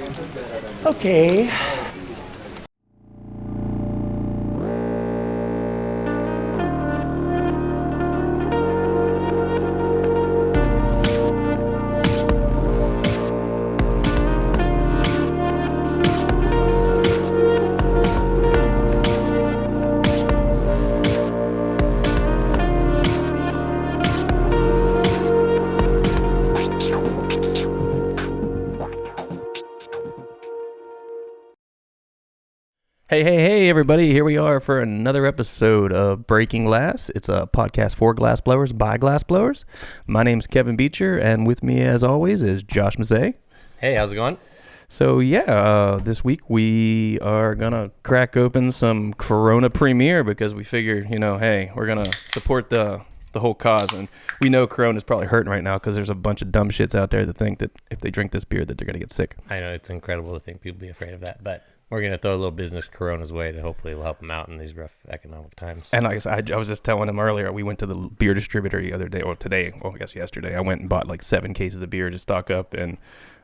Okay. Hey, everybody. Here we are for another episode of Breaking Glass. It's a podcast for glassblowers by glassblowers. My name's Kevin Beecher, and with me, as always, is Josh Mazzei. Hey, how's it going? So, this week we are going to crack open some Corona Premier because we figured, hey, we're going to support the whole cause. And we know Corona is probably hurting right now because there's a bunch of dumb shits out there that think that if they drink this beer that they're going to get sick. I know, it's incredible to think people be afraid of that, but we're going to throw a little business Corona's way to hopefully help them out in these rough economic times. And like I said, I was just telling him earlier, we went to the beer distributor the other day, or today, I guess yesterday. I went and bought like 7 cases of beer to stock up, and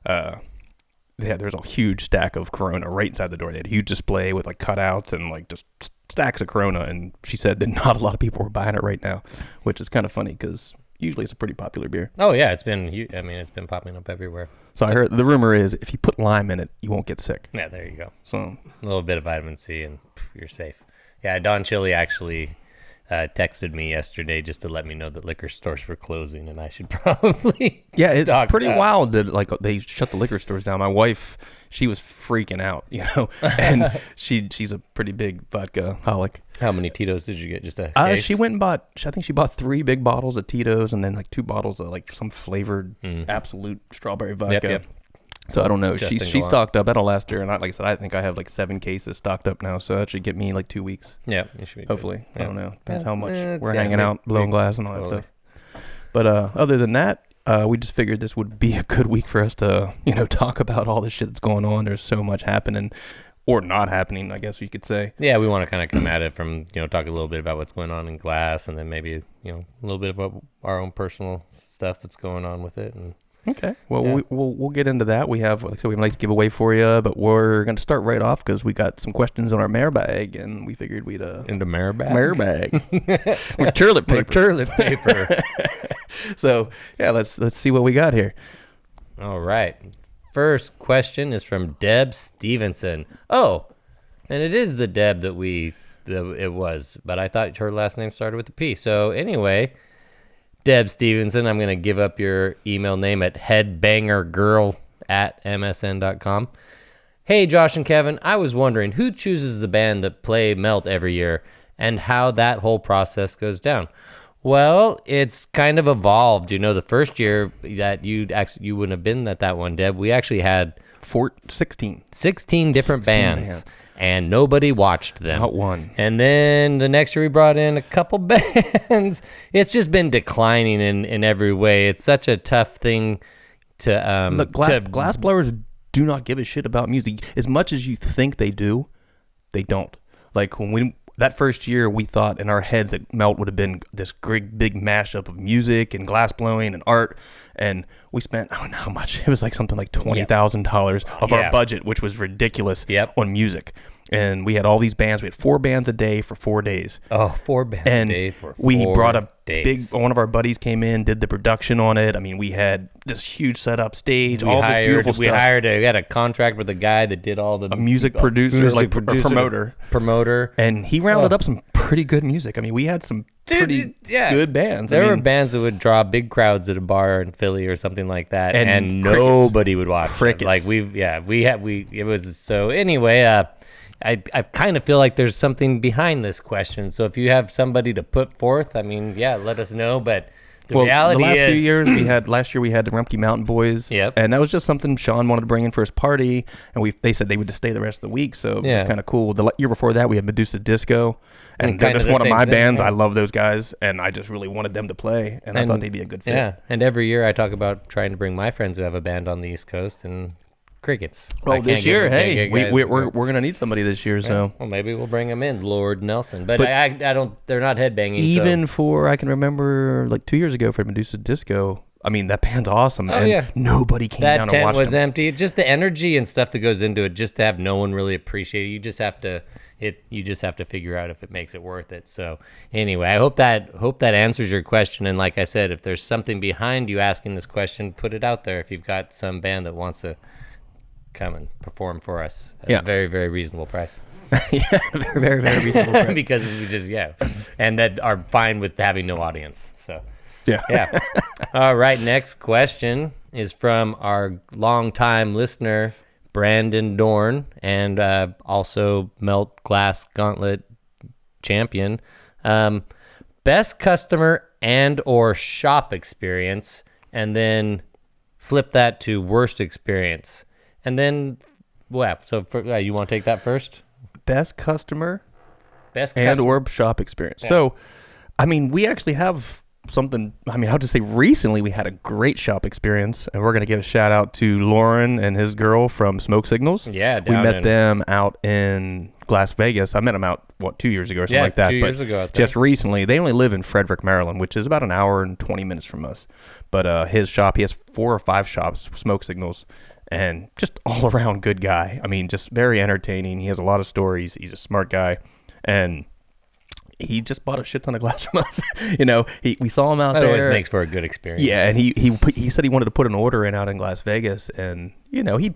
there's a huge stack of Corona right inside the door. They had a huge display with like cutouts and like just stacks of Corona, and she said that not a lot of people were buying it right now, which is kind of funny because usually it's a pretty popular beer. Oh yeah, it's been popping up everywhere. So I heard the rumor is if you put lime in it, you won't get sick. Yeah, there you go. So a little bit of vitamin C and you're safe. Yeah, Don Chili actually texted me yesterday just to let me know that liquor stores were closing and I should probably it's pretty wild that like they shut the liquor stores down. My wife, she was freaking out, and she's a pretty big vodka holic. How many Tito's did you get? Just a case? She went and bought, I think she bought 3 big bottles of Tito's and then like 2 bottles of like some flavored absolute strawberry vodka. Yep. So I don't know. She stocked up. That'll last her. And like I said, I think I have like 7 cases stocked up now. So that should get me like 2 weeks. Yeah, you should be hopefully. Yeah. I don't know. Depends how much we're hanging out, blowing glass and all that stuff. But other than that, we just figured this would be a good week for us to, talk about all the shit that's going on. There's so much happening. Or not happening, I guess you could say. Yeah, we want to kind of come at it from, talk a little bit about what's going on in glass, and then maybe, a little bit about our own personal stuff that's going on with it. And okay. Well, we'll get into that. We have, like I said, we have a nice giveaway for you, but we're going to start right off because we got some questions on our mailbag, and we figured we'd... Into mailbag? Mailbag. With toilet paper. Toilet paper. So, yeah, let's see what we got here. All right. First question is from Deb Stevenson. Oh, and it is the Deb that it was, but I thought her last name started with a P. So anyway, Deb Stevenson, I'm going to give up your email name at headbangergirl@msn.com. Hey, Josh and Kevin, I was wondering who chooses the band that play Melt every year and how that whole process goes down. Well, it's kind of evolved. The first year that you wouldn't have been at that one, Deb, we actually had 16 different bands, and nobody watched them. Not one. And then the next year we brought in a couple bands. It's just been declining in every way. It's such a tough thing to... Look, glassblowers do not give a shit about music. As much as you think they do, they don't. Like when that first year, we thought in our heads that Melt would have been this great big mashup of music and glass blowing and art, and we spent, I don't know how much, it was like something like $20,000 of our budget, which was ridiculous on music. And we had all these bands. We had 4 bands a day for 4 days. Oh, 4 bands a day for 4 days. We brought a one of our buddies came in, did the production on it. I mean, we had this huge setup stage, this beautiful stuff. We had a contract with a guy that did all the... A music producer, promoter. And he rounded up some pretty good music. I mean, we had some pretty good bands. There were bands that would draw big crowds at a bar in Philly or something like that, and nobody would watch it. Like it was so anyway. I kind of feel like there's something behind this question. So if you have somebody to put forth, I mean, let us know. But the reality the last is, few years last year we had the Rumpke Mountain Boys. Yep. And that was just something Sean wanted to bring in for his party, and they said they would just stay the rest of the week. So it was kind of cool. The year before that we had Medusa Disco, and they're just one of my bands. I love those guys, and I just really wanted them to play, and I thought they'd be a good fit. Yeah. And every year I talk about trying to bring my friends who have a band on the East Coast, and crickets. Well, this year, we're gonna need somebody this year. So well, maybe we'll bring them in, Lord Nelson. But I don't. They're not headbanging. Even for I can remember like 2 years ago for Medusa Disco, I mean, that band's awesome, and nobody came down to watch them. That tent was empty. Just the energy and stuff that goes into it, just to have no one really appreciate it. You just have to figure out if it makes it worth it. So anyway, I hope that answers your question. And like I said, if there's something behind you asking this question, put it out there. If you've got some band that wants to come and perform for us at a very, very reasonable price. Very, very, very reasonable price. Because we just, and that are fine with having no audience. So yeah. All right, next question is from our longtime listener, Brandon Dorn, and also Melt Glass Gauntlet champion. Best customer and or shop experience, and then flip that to worst experience. And then, so you want to take that first? Best customer and or shop experience. Yeah. So, I mean, we actually have something. I mean, I'll just say recently we had a great shop experience, and we're going to give a shout out to Lauren and his girl from Smoke Signals. Yeah, we met them out in Las Vegas. I met them out 2 years ago or something like that. 2 years ago. Just recently, they only live in Frederick, Maryland, which is about an hour and 20 minutes from us. But his shop, he has 4 or 5 shops, Smoke Signals, and just all around good guy. I mean, just very entertaining. He has a lot of stories. He's a smart guy, and he just bought a shit ton of glass from us. We saw him out there. It always makes for a good experience. Yeah, and he said he wanted to put an order in out in Las Vegas, and he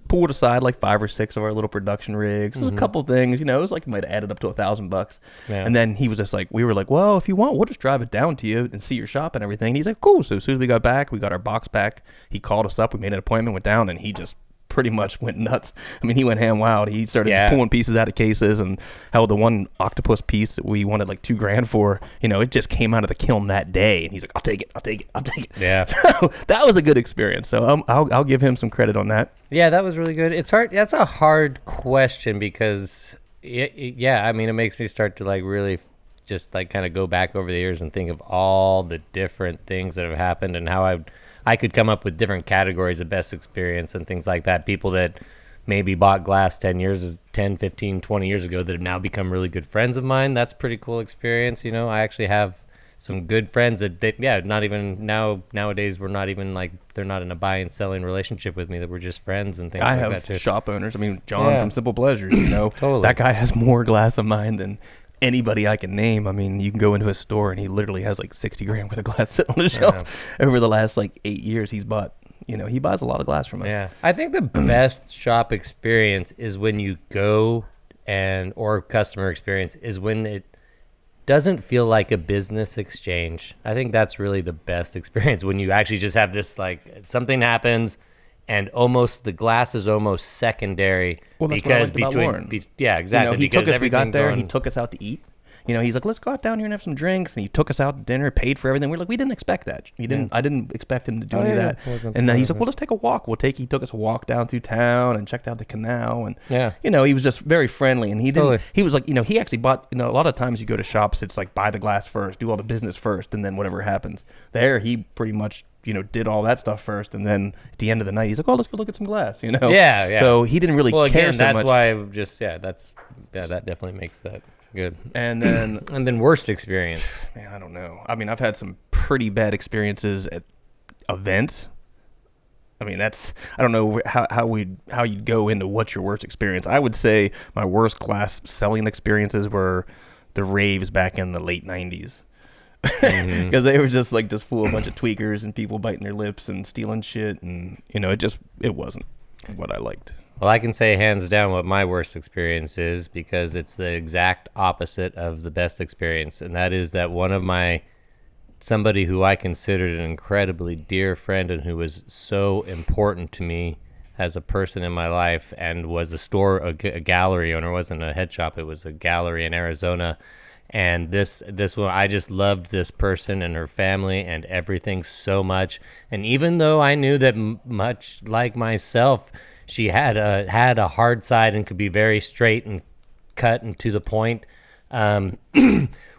pulled aside like 5 or 6 of our little production rigs. There's a couple things, it was like it might have added up to $1,000. Yeah. And then he was just like, we were like, well, if you want, we'll just drive it down to you and see your shop and everything. And he's like, cool. So as soon as we got back, we got our box back. He called us up. We made an appointment, went down, and he just pretty much went nuts. I mean, he went ham wild. He started just pulling pieces out of cases, and how the one octopus piece that we wanted like $2,000 for, it just came out of the kiln that day. And he's like, I'll take it. Yeah. So that was a good experience. So I'll give him some credit on that. Yeah, that was really good. It's hard. That's a hard question because I mean, it makes me start to like really just like kind of go back over the years and think of all the different things that have happened and how I could come up with different categories of best experience and things like that. People that maybe bought glass 10, 15, 20 years ago that have now become really good friends of mine. That's a pretty cool experience. I actually have some good friends that, not even nowadays, we're not even like, they're not in a buying, selling relationship with me, that we're just friends and things like that too. I have shop owners. I mean, John from Simple Pleasures, Totally. That guy has more glass of mine than anybody I can name. I mean, you can go into a store and he literally has like $60,000 worth of glass sitting on the shelf. Over the last like 8 years, he's bought, he buys a lot of glass from us. Yeah. I think the best shop experience is when you go or customer experience is when it doesn't feel like a business exchange. I think that's really the best experience, when you actually just have this, like, something happens and almost the glass is almost secondary. Well, that's what I liked about Lauren. Exactly. He took us. We got there. He took us out to eat. He's like, let's go out down here and have some drinks. And he took us out to dinner, paid for everything. We're like, we didn't expect that. I didn't expect him to do any of that. And then he's like, well, let's take a walk. He took us a walk down through town and checked out the canal. And he was just very friendly. And he didn't. Totally. He was like, he actually bought. A lot of times you go to shops, it's like buy the glass first, do all the business first, and then whatever happens. There, he pretty much did all that stuff first, and then at the end of the night, he's like, "Oh, let's go look at some glass," Yeah. So he didn't really care so much. That's why that definitely makes that good. And then worst experience. Man, I don't know. I mean, I've had some pretty bad experiences at events. I mean, I don't know how you'd go into what's your worst experience. I would say my worst glass selling experiences were the raves back in the late 90s. Because they were just full of a bunch of tweakers and people biting their lips and stealing shit, and it wasn't what I liked. Well, I can say hands down what my worst experience is, because it's the exact opposite of the best experience, and that is that somebody who I considered an incredibly dear friend and who was so important to me as a person in my life, and was a gallery owner. It wasn't a head shop, it was a gallery in Arizona. And this one, I just loved this person and her family and everything so much. And even though I knew that much like myself, she had a hard side and could be very straight and cut and to the point.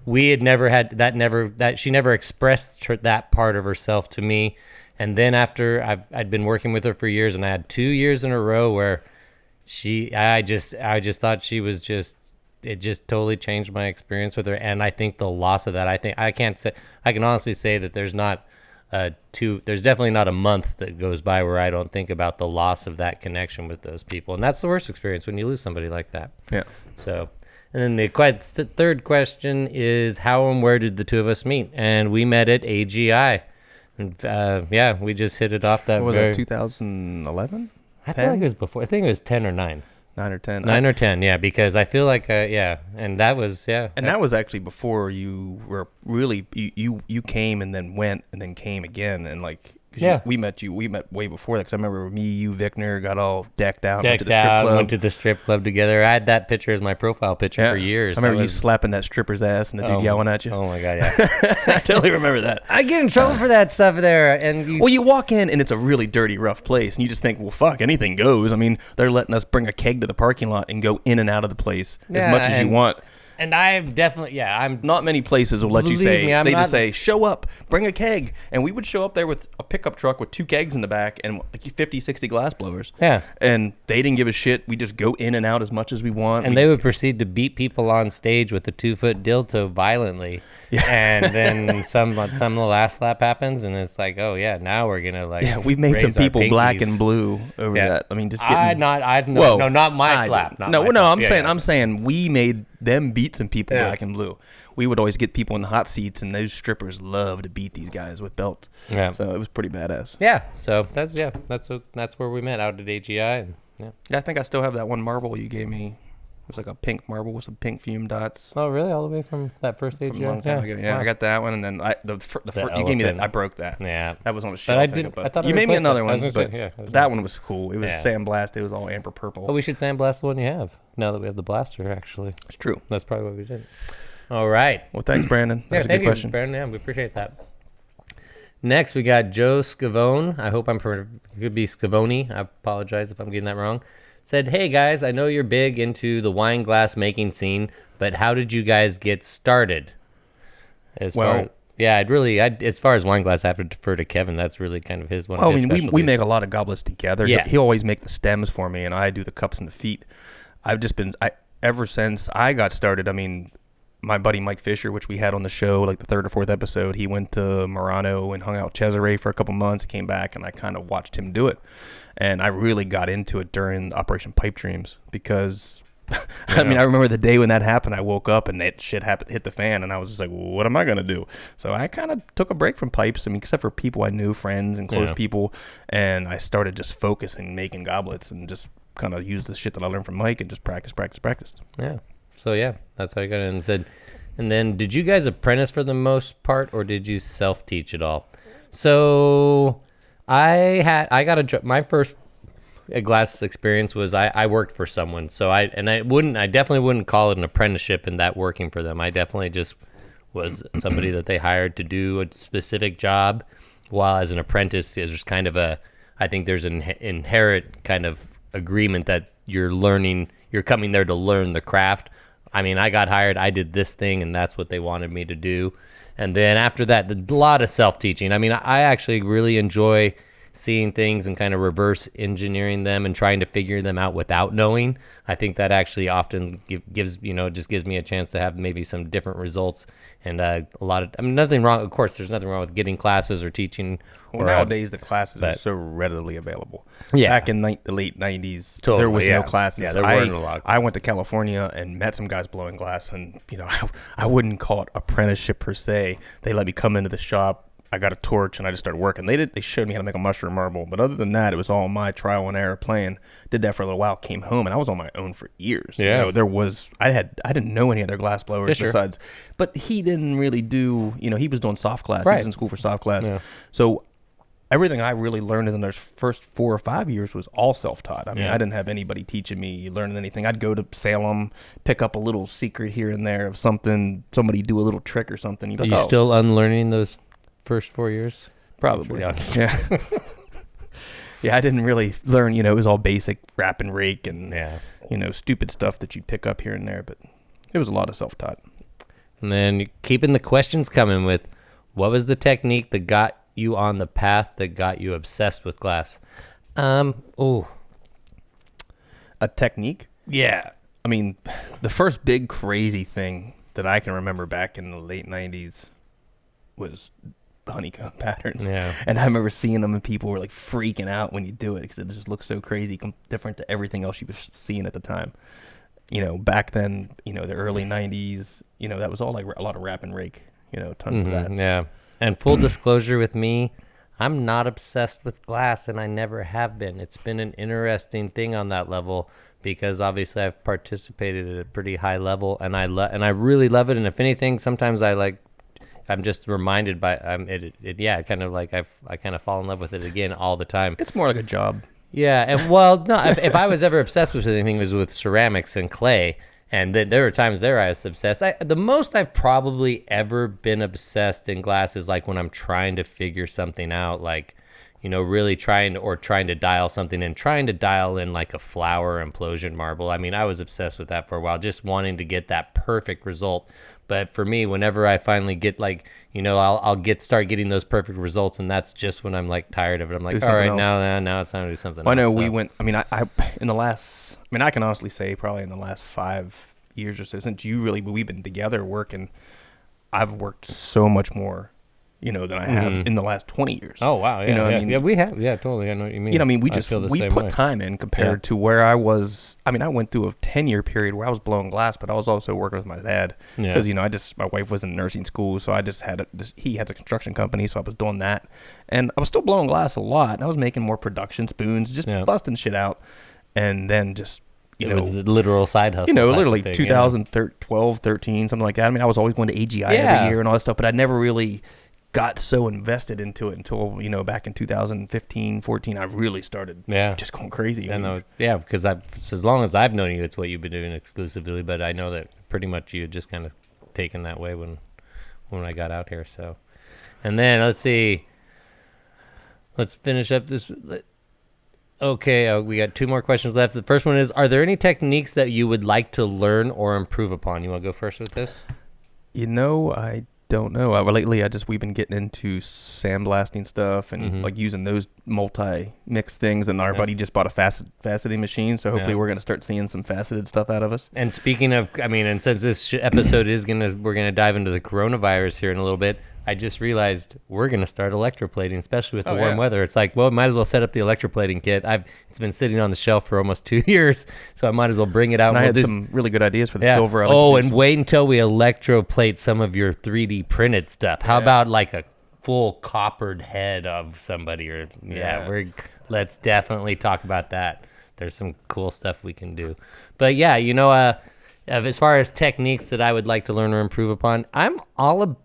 We had never had that. She never expressed that part of herself to me. And then after I'd been working with her for years, and I had 2 years in a row where I just thought she was it just totally changed my experience with her. And I think the loss of that, I can honestly say that there's not there's definitely not a month that goes by where I don't think about the loss of that connection with those people. And that's the worst experience when you lose somebody like that. Yeah. So, and then the third question is, how and where did the two of us meet? And we met at AGI. And we just hit it off that. What was that, 2011? I feel like it was before. I think it was 10 or 9. 9 or 10. 9 or 10, yeah, because I feel like, and that was, yeah. And that was actually before you were really, you came and then went and then came again. And like, we met way before that. Because I remember me, you, Vickner got all decked out. Went to the strip club together. I had that picture as my profile picture for years. I remember you slapping that stripper's ass and the dude yelling at you. Oh my God, yeah. I totally remember that. I get in trouble for that stuff there. And you walk in and it's a really dirty, rough place. And you just think, well, fuck, anything goes. I mean, they're letting us bring a keg to the parking lot and go in and out of the place as much as you want. And I'm definitely, I'm not many places will let you say, just say, show up, bring a keg. And we would show up there with a pickup truck with 2 kegs in the back and like 50, 60 glass blowers. Yeah. And they didn't give a shit. We just go in and out as much as we want. And they would proceed to beat people on stage with a 2-foot dildo violently. Yeah. And then some of the last slap happens and it's like, oh yeah, now we're going to like. Yeah, we made some people black and blue over that. I mean, just getting. Not my slap. I'm saying we made them beat some people black and blue. We would always get people in the hot seats, and those strippers love to beat these guys with belts. Yeah, so it was pretty badass. Yeah, so that's where we met, out at AGI. And, I think I still have that one marble you gave me. It was like a pink marble with some pink fume dots. Oh, really? All the way from that first AGI? From a long time ago. Yeah, wow. I got that one, and then the first you gave me that. I broke that. Yeah, that was on a shelf. I thought you made me another one. That one was cool. It was sandblasted. It was all amber purple. Oh, we should sandblast the one you have. Now that we have the blaster, actually. It's true. That's probably what we did. All right. Well, thanks, Brandon. That was a good question. Brandon. Yeah, we appreciate that. Next, we got Joe Scavone. I hope it could be Scavone. I apologize if I'm getting that wrong. Said, hey guys, I know you're big into the wine glass making scene, but how did you guys get started? As far as wine glass, I have to defer to Kevin. That's really kind of his one. Oh, I mean, we make a lot of goblets together. Yeah. He'll always make the stems for me, and I do the cups and the feet. I've just been, ever since I got started, I mean, my buddy Mike Fisher, which we had on the show, like the 3rd or 4th episode, he went to Murano and hung out with Cesare for a couple months, came back, and I kind of watched him do it. And I really got into it during Operation Pipe Dreams because, I mean, I remember the day when that happened, I woke up and that shit hit the fan, and I was just like, well, what am I going to do? So I kind of took a break from pipes, I mean, except for people I knew, friends and close people, and I started just focusing, making goblets, and just kind of used the shit that I learned from Mike and just practiced. Yeah. So, that's how I got in and said, and then did you guys apprentice for the most part, or did you self-teach it all? So my first glass experience was I worked for someone. So I definitely wouldn't call it an apprenticeship in that working for them. I definitely just was somebody that they hired to do a specific job, while as an apprentice is just kind of I think there's an inherent kind of agreement that you're coming there to learn the craft. I mean, I got hired, I did this thing, and that's what they wanted me to do. And then after that, a lot of self-teaching. I mean, I actually really enjoy seeing things and kind of reverse engineering them and trying to figure them out without knowing. I think that actually often gives me a chance to have maybe some different results. And nothing wrong. Of course, there's nothing wrong with getting classes or teaching. Well, nowadays the classes are so readily available. Yeah. Back in the late 90s, there was no classes. Yeah, there weren't a lot of classes. I went to California and met some guys blowing glass, and I wouldn't call it apprenticeship per se. They let me come into the shop. I got a torch and I just started working. They showed me how to make a mushroom marble, but other than that, it was all my trial and error playing. Did that for a little while, came home, and I was on my own for years. Yeah, I didn't know any other glass blowers Fisher. Besides, but he didn't really do. He was doing soft glass. Right. He was in school for soft glass. Yeah. So everything I really learned in those first 4 or 5 years was all self-taught. I mean, I didn't have anybody teaching me, learning anything. I'd go to Salem, pick up a little secret here and there of something, somebody do a little trick or something. Are you still unlearning those first 4 years? Probably. Yeah. Yeah, I didn't really learn, it was all basic wrap and rake and, stupid stuff that you'd pick up here and there, but it was a lot of self-taught. And then keeping the questions coming with, what was the technique that got you on the path that got you obsessed with glass? A technique? Yeah. I mean, the first big crazy thing that I can remember back in the late 90s was honeycomb patterns. Yeah. And I remember seeing them, and people were like freaking out when you do it because it just looks so crazy, different to everything else you were seeing at the time. Back then, the early 90s, that was all like a lot of rap and rake, tons of that. Yeah. And full disclosure with me, I'm not obsessed with glass, and I never have been. It's been an interesting thing on that level because obviously I've participated at a pretty high level, and I really love it. And if anything, sometimes I'm just reminded by kind of like I kind of fall in love with it again all the time. It's more like a job. Yeah, and well, no, if I was ever obsessed with anything, it was with ceramics and clay. And there were times there I was obsessed. The most I've probably ever been obsessed in glass is like when I'm trying to figure something out, like, really trying to dial something in, trying to dial in like a flower implosion marble. I mean, I was obsessed with that for a while, just wanting to get that perfect result. But for me, whenever I finally get I'll start getting those perfect results, and that's just when I'm like tired of it. I'm like, all right, now it's time to do something else. I know we went. I mean, I can honestly say probably in the last 5 years or so since we've been together working, I've worked so much more, than I have in the last 20 years. Oh wow, yeah, I mean? Yeah, we have, yeah, totally. I know what you mean. We put time in compared to where I was. I mean, I went through a 10-year period where I was blowing glass, but I was also working with my dad because my wife was in nursing school, so I just had he had a construction company, so I was doing that, and I was still blowing glass a lot. And I was making more production spoons, just busting shit out, and then just. It was the literal side hustle. Literally 2012, 13, something like that. I mean, I was always going to AGI every year and all that stuff, but I never really got so invested into it until, back in 2015, 14, I really started just going crazy. Because as long as I've known you, it's what you've been doing exclusively, but I know that pretty much you had just kind of taken that way when I got out here. So, and then let's finish up this. Okay, we got 2 more questions left. The first one is, are there any techniques that you would like to learn or improve upon? You want to go first with this? I don't know. Lately, we've been getting into sandblasting stuff and like using those multi-mix things. And our buddy just bought a faceting machine, so hopefully we're going to start seeing some faceted stuff out of us. And speaking of, and since this episode we're gonna dive into the coronavirus here in a little bit. I just realized we're going to start electroplating, especially with the warm weather. It's like, well, might as well set up the electroplating kit. It's been sitting on the shelf for almost 2 years, so I might as well bring it out. And I had some really good ideas for the silver. Oh, and wait until we electroplate some of your 3D printed stuff. How about like a full coppered head of somebody? Let's definitely talk about that. There's some cool stuff we can do. But yeah, as far as techniques that I would like to learn or improve upon, I'm all about.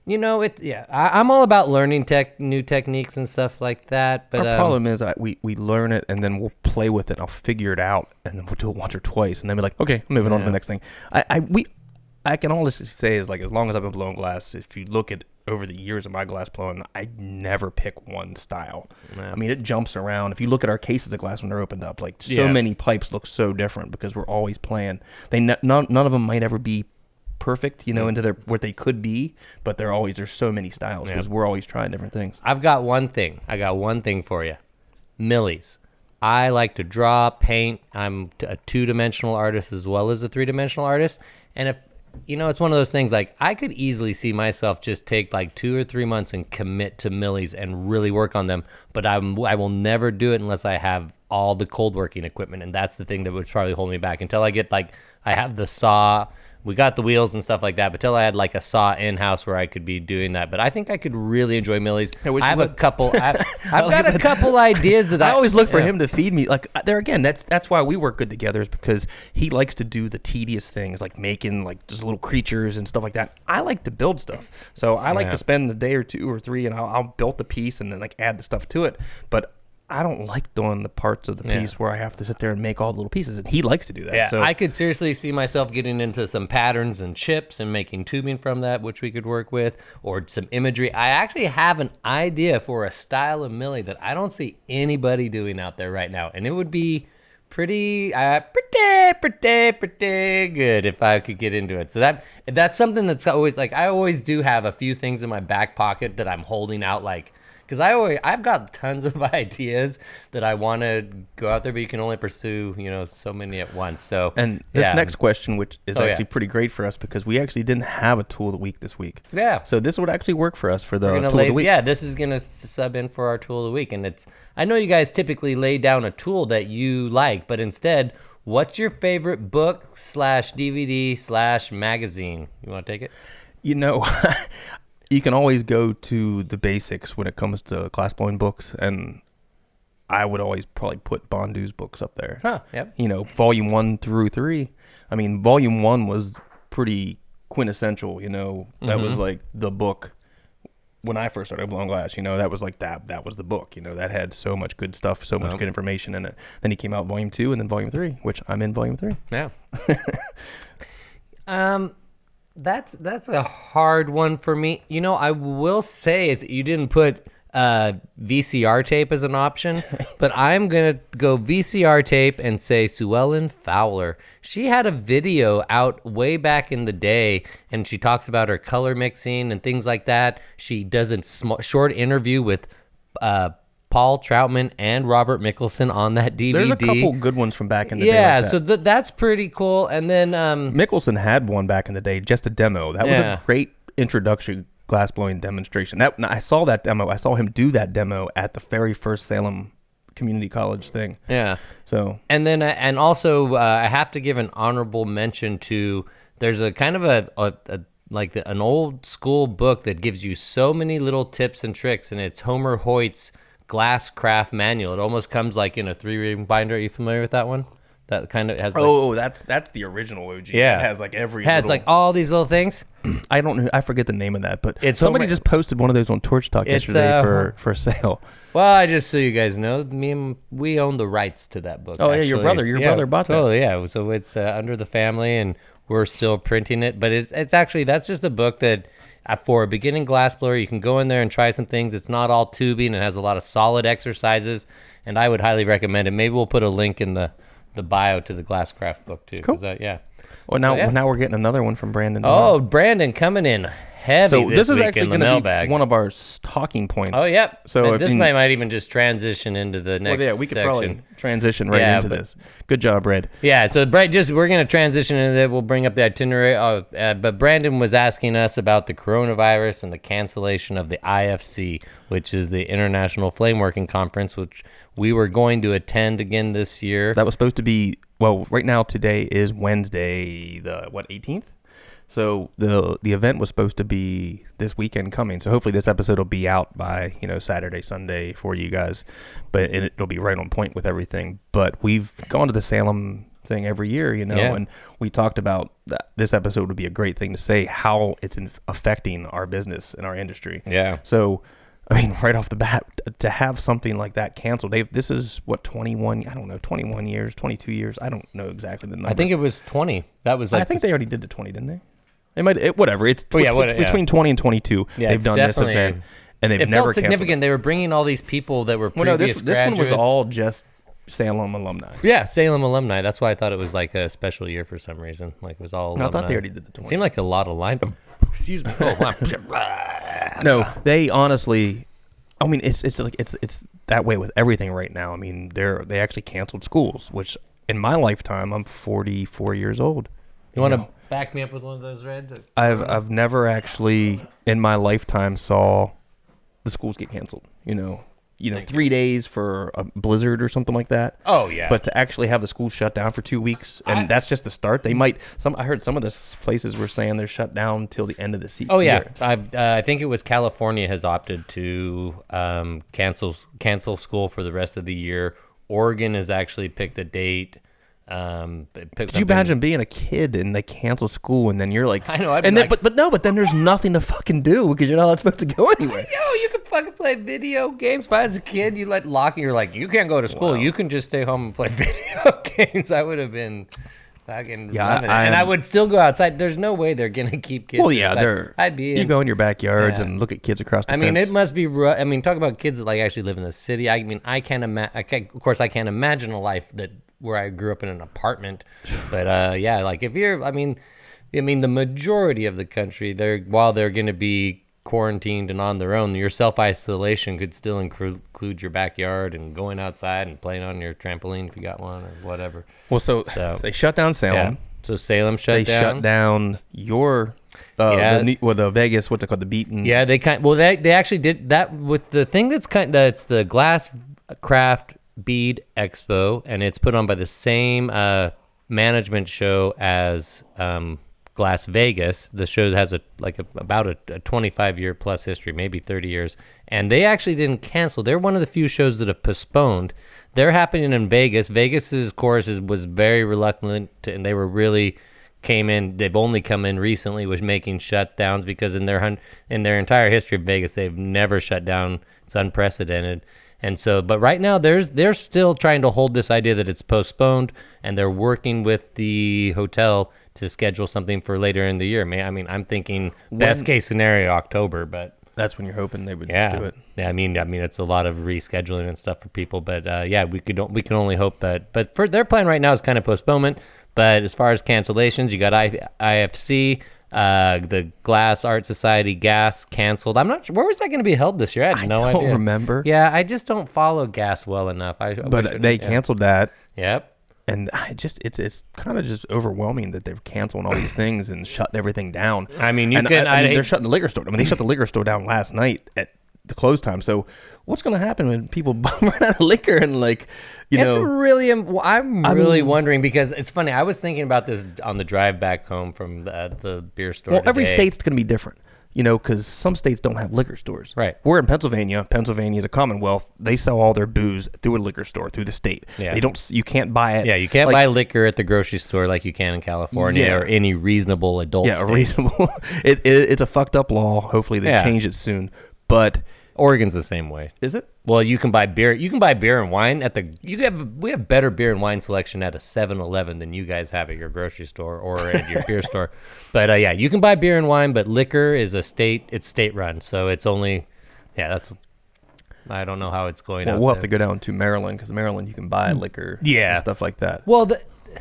I'm all about learning new techniques and stuff like that. But our problem is we learn it and then we'll play with it. I'll figure it out and then we'll do it once or twice and then be like, okay, moving on to the next thing. I can honestly say is like as long as I've been blowing glass, if you look at over the years of my glass blowing, I never pick one style. Yeah. I mean, it jumps around. If you look at our cases of glass when they're opened up, like so many pipes look so different because we're always playing. None of them might ever be perfect, into what they could be, but there's so many styles because we're always trying different things. I got one thing for you. Millies. I like to draw, paint. I'm a 2-dimensional artist as well as a 3-dimensional artist, and if it's one of those things, like I could easily see myself just take like 2 or 3 months and commit to millies and really work on them, but I will never do it unless I have all the cold working equipment, and that's the thing that would probably hold me back until I get I have the saw. We got the wheels and stuff like that, but till I had like a saw in-house where I could be doing that. But I think I could really enjoy millies. I have a couple. I've got a couple ideas that I always look for him to feed me. Like there again, that's why we work good together, is because he likes to do the tedious things like making like just little creatures and stuff like that. I like to build stuff, so I like to spend the day or 2 or 3 and I'll build the piece and then like add the stuff to it. But I don't like doing the parts of the piece where I have to sit there and make all the little pieces, and he likes to do that. Yeah, so I could seriously see myself getting into some patterns and chips and making tubing from that, which we could work with, or some imagery. I actually have an idea for a style of millie that I don't see anybody doing out there right now, and it would be pretty good if I could get into it. So that's something that's always like, I always do have a few things in my back pocket that I'm holding out, like, because I've got tons of ideas that I want to go out there, but you can only pursue, so many at once. So, and this next question, which is actually pretty great for us because we actually didn't have a tool of the week this week. Yeah. So this would actually work for us for the tool of the week. Yeah, this is going to sub in for our tool of the week. And I know you guys typically lay down a tool that you like, but instead, what's your favorite book /DVD /magazine? You want to take it? You can always go to the basics when it comes to glassblowing books, and I would always probably put Bondou's books up there. Huh, yep. Volume 1 through 3. I mean, Volume 1 was pretty quintessential, That was like the book when I first started blowing glass, that was like that was the book, that had so much good stuff, so much good information in it. Then he came out Volume 2 and then Volume 3, which I'm in Volume 3. Yeah. That's a hard one for me. I will say is that you didn't put VCR tape as an option, but I'm going to go VCR tape and say Sue Ellen Fowler. She had a video out way back in the day, and she talks about her color mixing and things like that. She does a short interview with Paul Troutman and Robert Mickelson on that DVD. There's a couple good ones from back in the day. Yeah, like so that's pretty cool. And then Mickelson had one back in the day, just a demo. That was a great introduction glassblowing demonstration. I saw that demo. I saw him do that demo at the very first Salem Community College thing. Yeah. So and also I have to give an honorable mention to. There's a kind of an old school book that gives you so many little tips and tricks, and it's Homer Hoyt's Glass Craft Manual. It almost comes like in a 3-ring binder. Are you familiar with that one? That kind of has. That's the original OG. Yeah, it has like like all these little things. I don't know. I forget the name of that, but somebody just posted one of those on Torch Talk yesterday for sale. Well, I just so you guys know, we own the rights to that book. Oh yeah, your brother bought that. Totally, yeah. So it's under the family, and we're still printing it. But it's actually that's just a book that. For a beginning glassblower, you can go in there and try some things. It's not all tubing. It has a lot of solid exercises, and I would highly recommend it. Maybe we'll put a link in the bio to the Glasscraft book too. Cool. Well, now we're getting another one from Brandon. Oh, Brandon coming in heavy. So this is week actually going to be one of our talking points. Oh, yep. So this might even just transition into the next. Well, yeah, we could probably transition into this. Good job, Brad. Yeah. So Brad, we're going to transition into that. We'll bring up the itinerary. But Brandon was asking us about the coronavirus and the cancellation of the IFC, which is the International Flameworking Conference, which we were going to attend again this year. That was supposed to be. Well, right now today is Wednesday, the 18th. So the event was supposed to be this weekend coming. So hopefully this episode will be out by Saturday, Sunday for you guys. But it'll be right on point with everything. But we've gone to the Salem thing every year, and we talked about that. This episode would be a great thing to say how it's affecting our business and our industry. Yeah. So I mean, right off the bat, to have something like that canceled, this is what, 21 years, 22 years. I don't know exactly the number. I think it was 20. That was like I think they already did the 20, didn't they? Whatever. It's between 20 and 22. Yeah, they've done this event, and they've never felt significant. Canceled. They were bringing all these people that were previous this graduates. one was all just Salem alumni. Yeah, Salem alumni. That's why I thought it was like a special year for some reason. Like it was all alumni. No, I thought they already did the 20. It seemed like a lot of line. Excuse me. No, they honestly. I mean, it's that way with everything right now. I mean, they actually canceled schools, which in my lifetime, I'm 44 years old. You want to back me up with one of those red? I've never actually in my lifetime saw the schools get canceled. 3 days for a blizzard or something like that. Oh yeah. But to actually have the schools shut down for 2 weeks, and that's just the start. They might. I heard some of the places were saying they're shut down till the end of the season. Oh yeah. I think it was California has opted to cancel school for the rest of the year. Oregon has actually picked a date. Could you imagine being a kid and they cancel school and then you're like, I know, and then, but then there's nothing to fucking do because you're not supposed to go anywhere. Yo, you can fucking play video games. If I was a kid, you let lock, you're like, you can't go to school. Wow. You can just stay home and play video games. I would have been fucking loving it. And I would still go outside. There's no way they're gonna keep kids. Well, yeah, outside. You go in your backyards and look at kids across the fence. I mean, it must be rough. I mean, talk about kids that like actually live in the city. I mean, I can't imagine. Of course, I can't imagine a life where I grew up in an apartment. But yeah, like if you're, I mean, the majority of the country, while they're going to be quarantined and on their own, your self-isolation could still include your backyard and going outside and playing on your trampoline if you got one or whatever. Well, so they shut down Salem. Yeah. So Salem shut down. They shut down your the Vegas, what's it called, the Beaton. Yeah, they actually did that with the thing that's the Glass Craft Bead Expo, and it's put on by the same management show as Glass Vegas. The show has about a 25-year plus history, maybe 30 years, and they actually didn't cancel. They're one of the few shows that have postponed. They're happening in Vegas. Vegas's chorus was very reluctant, and they were really came in. They've only come in recently with making shutdowns because in their entire history of Vegas, they've never shut down. It's unprecedented. And so, but right now they're still trying to hold this idea that it's postponed, and they're working with the hotel to schedule something for later in the year. I mean, I'm thinking best case scenario October, but that's when you're hoping they would do it. Yeah, I mean, it's a lot of rescheduling and stuff for people, but we can only hope that. But for their plan right now is kind of postponement. But as far as cancellations, you got IFC. The Glass Art Society GAS canceled. I'm not sure. Where was that going to be held this year? I had no idea. I don't remember. Yeah, I just don't follow GAS well enough. But they canceled that. Yep. And it's kind of just overwhelming that they're canceling all these things and shutting everything down. I mean, they're shutting the liquor store. I mean, they shut the liquor store down last night at the close time. So what's going to happen when people run out of liquor and I'm really wondering, because it's funny. I was thinking about this on the drive back home from the beer store. Well, every state's going to be different, because some states don't have liquor stores. Right. We're in Pennsylvania. Pennsylvania is a Commonwealth. They sell all their booze through a liquor store, through the state. Yeah. You can't buy it. Yeah, you can't buy liquor at the grocery store like you can in California or any reasonable adult state. Reasonable. It's a fucked up law. Hopefully they change it soon. But Oregon's the same way. Is it? Well, you can buy beer. You can buy beer and wine we have better beer and wine selection at a 7-Eleven than you guys have at your grocery store or at your beer store. But you can buy beer and wine, but liquor is it's state run. So it's only, I don't know how it's going. Well, we'll have to go down to Maryland, because Maryland you can buy liquor and stuff like that. Well,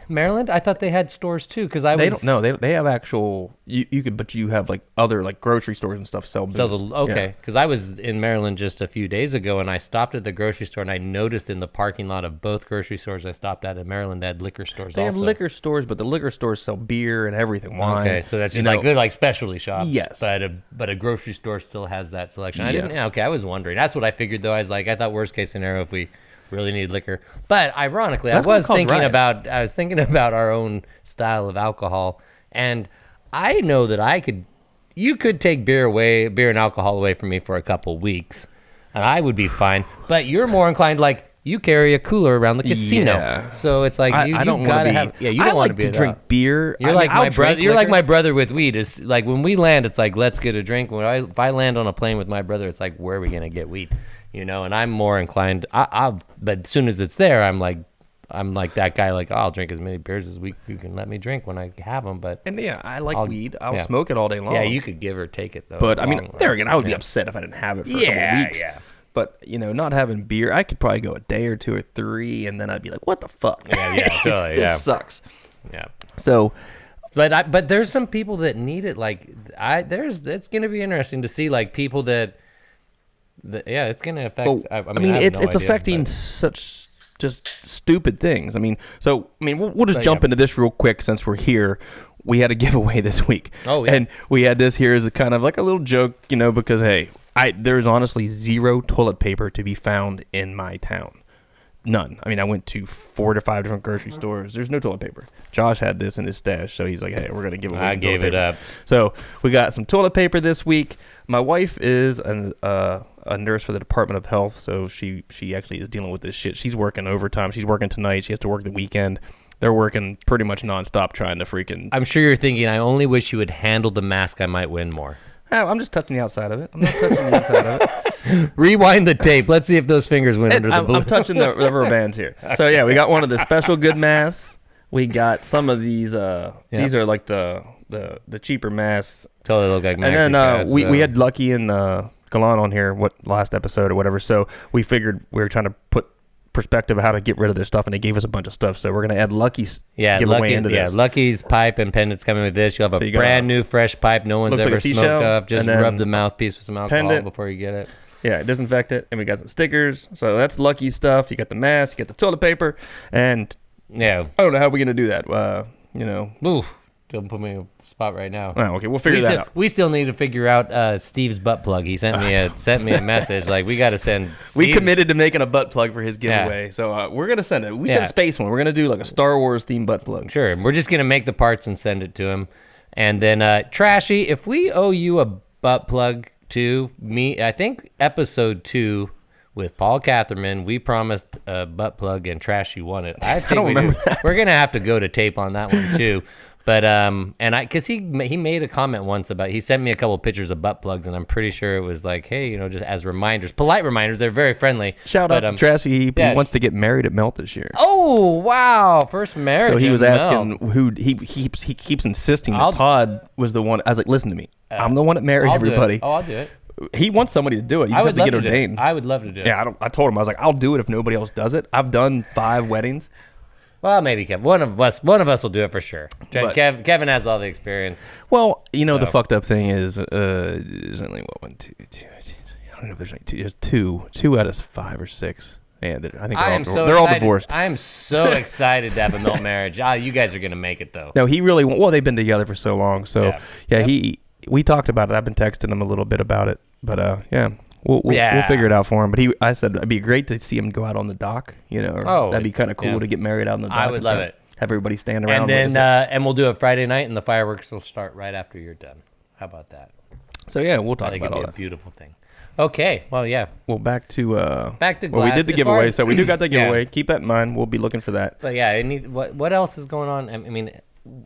Maryland, I thought they had stores too, because they don't know. They have actual you could, but you have other grocery stores and stuff sell booze. Because I was in Maryland just a few days ago, and I stopped at the grocery store, and I noticed in the parking lot of both grocery stores I stopped at in Maryland, they had liquor stores. They have liquor stores, but the liquor stores sell beer and everything, wine. Okay, so that's just they're like specialty shops. Yes, but a grocery store still has that selection. I was wondering. That's what I figured though. I thought worst case scenario if we really need liquor. But ironically, I was thinking about our own style of alcohol, and I know that you could take beer and alcohol away from me for a couple weeks, and I would be fine. But you're more inclined, you carry a cooler around the casino, so it's like I don't want to have. Yeah, you don't want to drink beer. You're like my brother. You're like my brother with weed. It's like when we land, it's like let's get a drink. If I land on a plane with my brother, it's like where are we gonna get weed? And I'm more inclined. But as soon as it's there, I'm like that guy. I'll drink as many beers as you can let me drink when I have them. But I like weed. I'll smoke it all day long. Yeah, you could give or take it though. But I mean, there again, I would be upset if I didn't have it for a couple weeks. Yeah. But not having beer, I could probably go a day or two or three, and then I'd be like, "What the fuck?" Yeah, totally. This sucks. Yeah. So. But there's some people that need it. It's gonna be interesting to see people that. It's going to affect. It's affecting such just stupid things. We'll just jump into this real quick since we're here. We had a giveaway this week. Oh, yeah. And we had this here as a kind of a little joke, because hey, there's honestly zero toilet paper to be found in my town. None. I went to 4 to 5 different grocery stores. There's no toilet paper. Josh had this in his stash, so he's like, hey, we're going to give away some toilet paper. I gave it up. So we got some toilet paper this week. My wife is a nurse for the Department of Health, so she actually is dealing with this shit. She's working overtime. She's working tonight. She has to work the weekend. They're working pretty much nonstop trying to freaking... I'm sure you're thinking, I only wish you would handle the mask. I might win more. I'm just touching the outside of it. I'm not touching the inside of it. Rewind the tape. Let's see if those fingers went under the balloon. I'm touching the rubber bands here. So yeah, we got one of the special good masks. We got some of these. These are like the cheaper masks. Totally look like maxi And then pads, we had Lucky and Galan on here last episode or whatever. So we figured we were trying to put perspective of how to get rid of their stuff, and they gave us a bunch of stuff. So we're gonna add Lucky's giveaway into this. Yeah, Lucky's pipe and pendant's coming with this. You'll have a brand new fresh pipe no one's ever smoked of. Just rub the mouthpiece with some alcohol before you get it. Yeah, disinfect it, and we got some stickers. So that's Lucky's stuff. You got the mask, you got the toilet paper, and I don't know how we're gonna do that. Oof. Don't put me in a spot right now. Oh, okay, we'll figure that out. We still need to figure out Steve's butt plug. He sent me a message like we got to send. We committed to making a butt plug for his giveaway, so we're gonna send it. We sent a space one. We're gonna do like a Star Wars themed butt plug. Sure, we're just gonna make the parts and send it to him, and then Trashy, if we owe you a butt plug to me, I think episode 2 with Paul Catherman, we promised a butt plug and Trashy won it. I think we're gonna have to go to tape on that one too. But because he made a comment once about, he sent me a couple pictures of butt plugs, and I'm pretty sure it was like, hey, just as reminders, polite reminders. They're very friendly. Shout out to Trashy. He wants to get married at Melt this year. Oh wow, first marriage. So he was asking who he keeps insisting that Todd was the one. I was like, listen to me, I'm the one that married everybody. I'll do it. He wants somebody to do it. You just have to get ordained. I would love to do it. Yeah, I told him, I was like, I'll do it if nobody else does it. I've done 5 weddings. Well, maybe Kevin. One of us will do it for sure. Kevin has all the experience. Well, the fucked up thing is, there's only one, two. I don't know if there's like 2. There's 2 out of 5 or 6. Yeah, I think they're all divorced. I am so excited to have a Melt marriage. You guys are gonna make it though. No, he really. Well, they've been together for so long. So we talked about it. I've been texting him a little bit about it. But We'll figure it out for him. But I said it'd be great to see him go out on the dock. That'd be kind of cool to get married out on the dock. I would love it. Have everybody stand around. And then and we'll do it Friday night, and the fireworks will start right after you're done. How about that? So we'll talk about all that. A beautiful thing. Okay. Well, yeah. Well, back to glass. Well, we did the giveaway, so we do got the giveaway. Keep that in mind. We'll be looking for that. But what else is going on? I mean,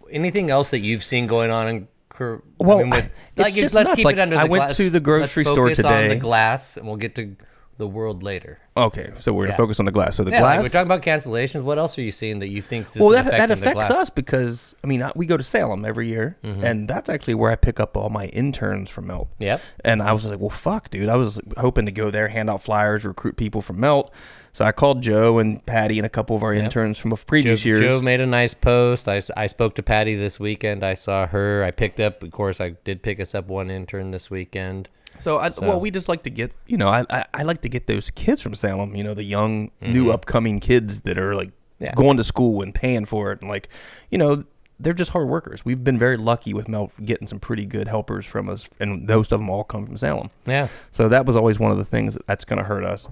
anything else that you've seen going on? Let's keep it under the glass. I went to the grocery store today. Let's focus on the glass, and we'll get to the world later. Okay, so we're going to focus on the glass. So the glass. We're talking about cancellations. What else are you seeing that you think is that affects us? Because, we go to Salem every year, and that's actually where I pick up all my interns from Melt. Yep. And I was like, well, fuck, dude. I was hoping to go there, hand out flyers, recruit people from Melt. So I called Joe and Patty and a couple of our interns from previous years. Joe made a nice post. I spoke to Patty this weekend. I saw her. I did pick us up one intern this weekend. Well, we just like to get, I like to get those kids from Salem, the young, new upcoming kids that are like going to school and paying for it. And they're just hard workers. We've been very lucky with Melt getting some pretty good helpers from us. And most of them all come from Salem. Yeah. So that was always one of the things that's going to hurt us.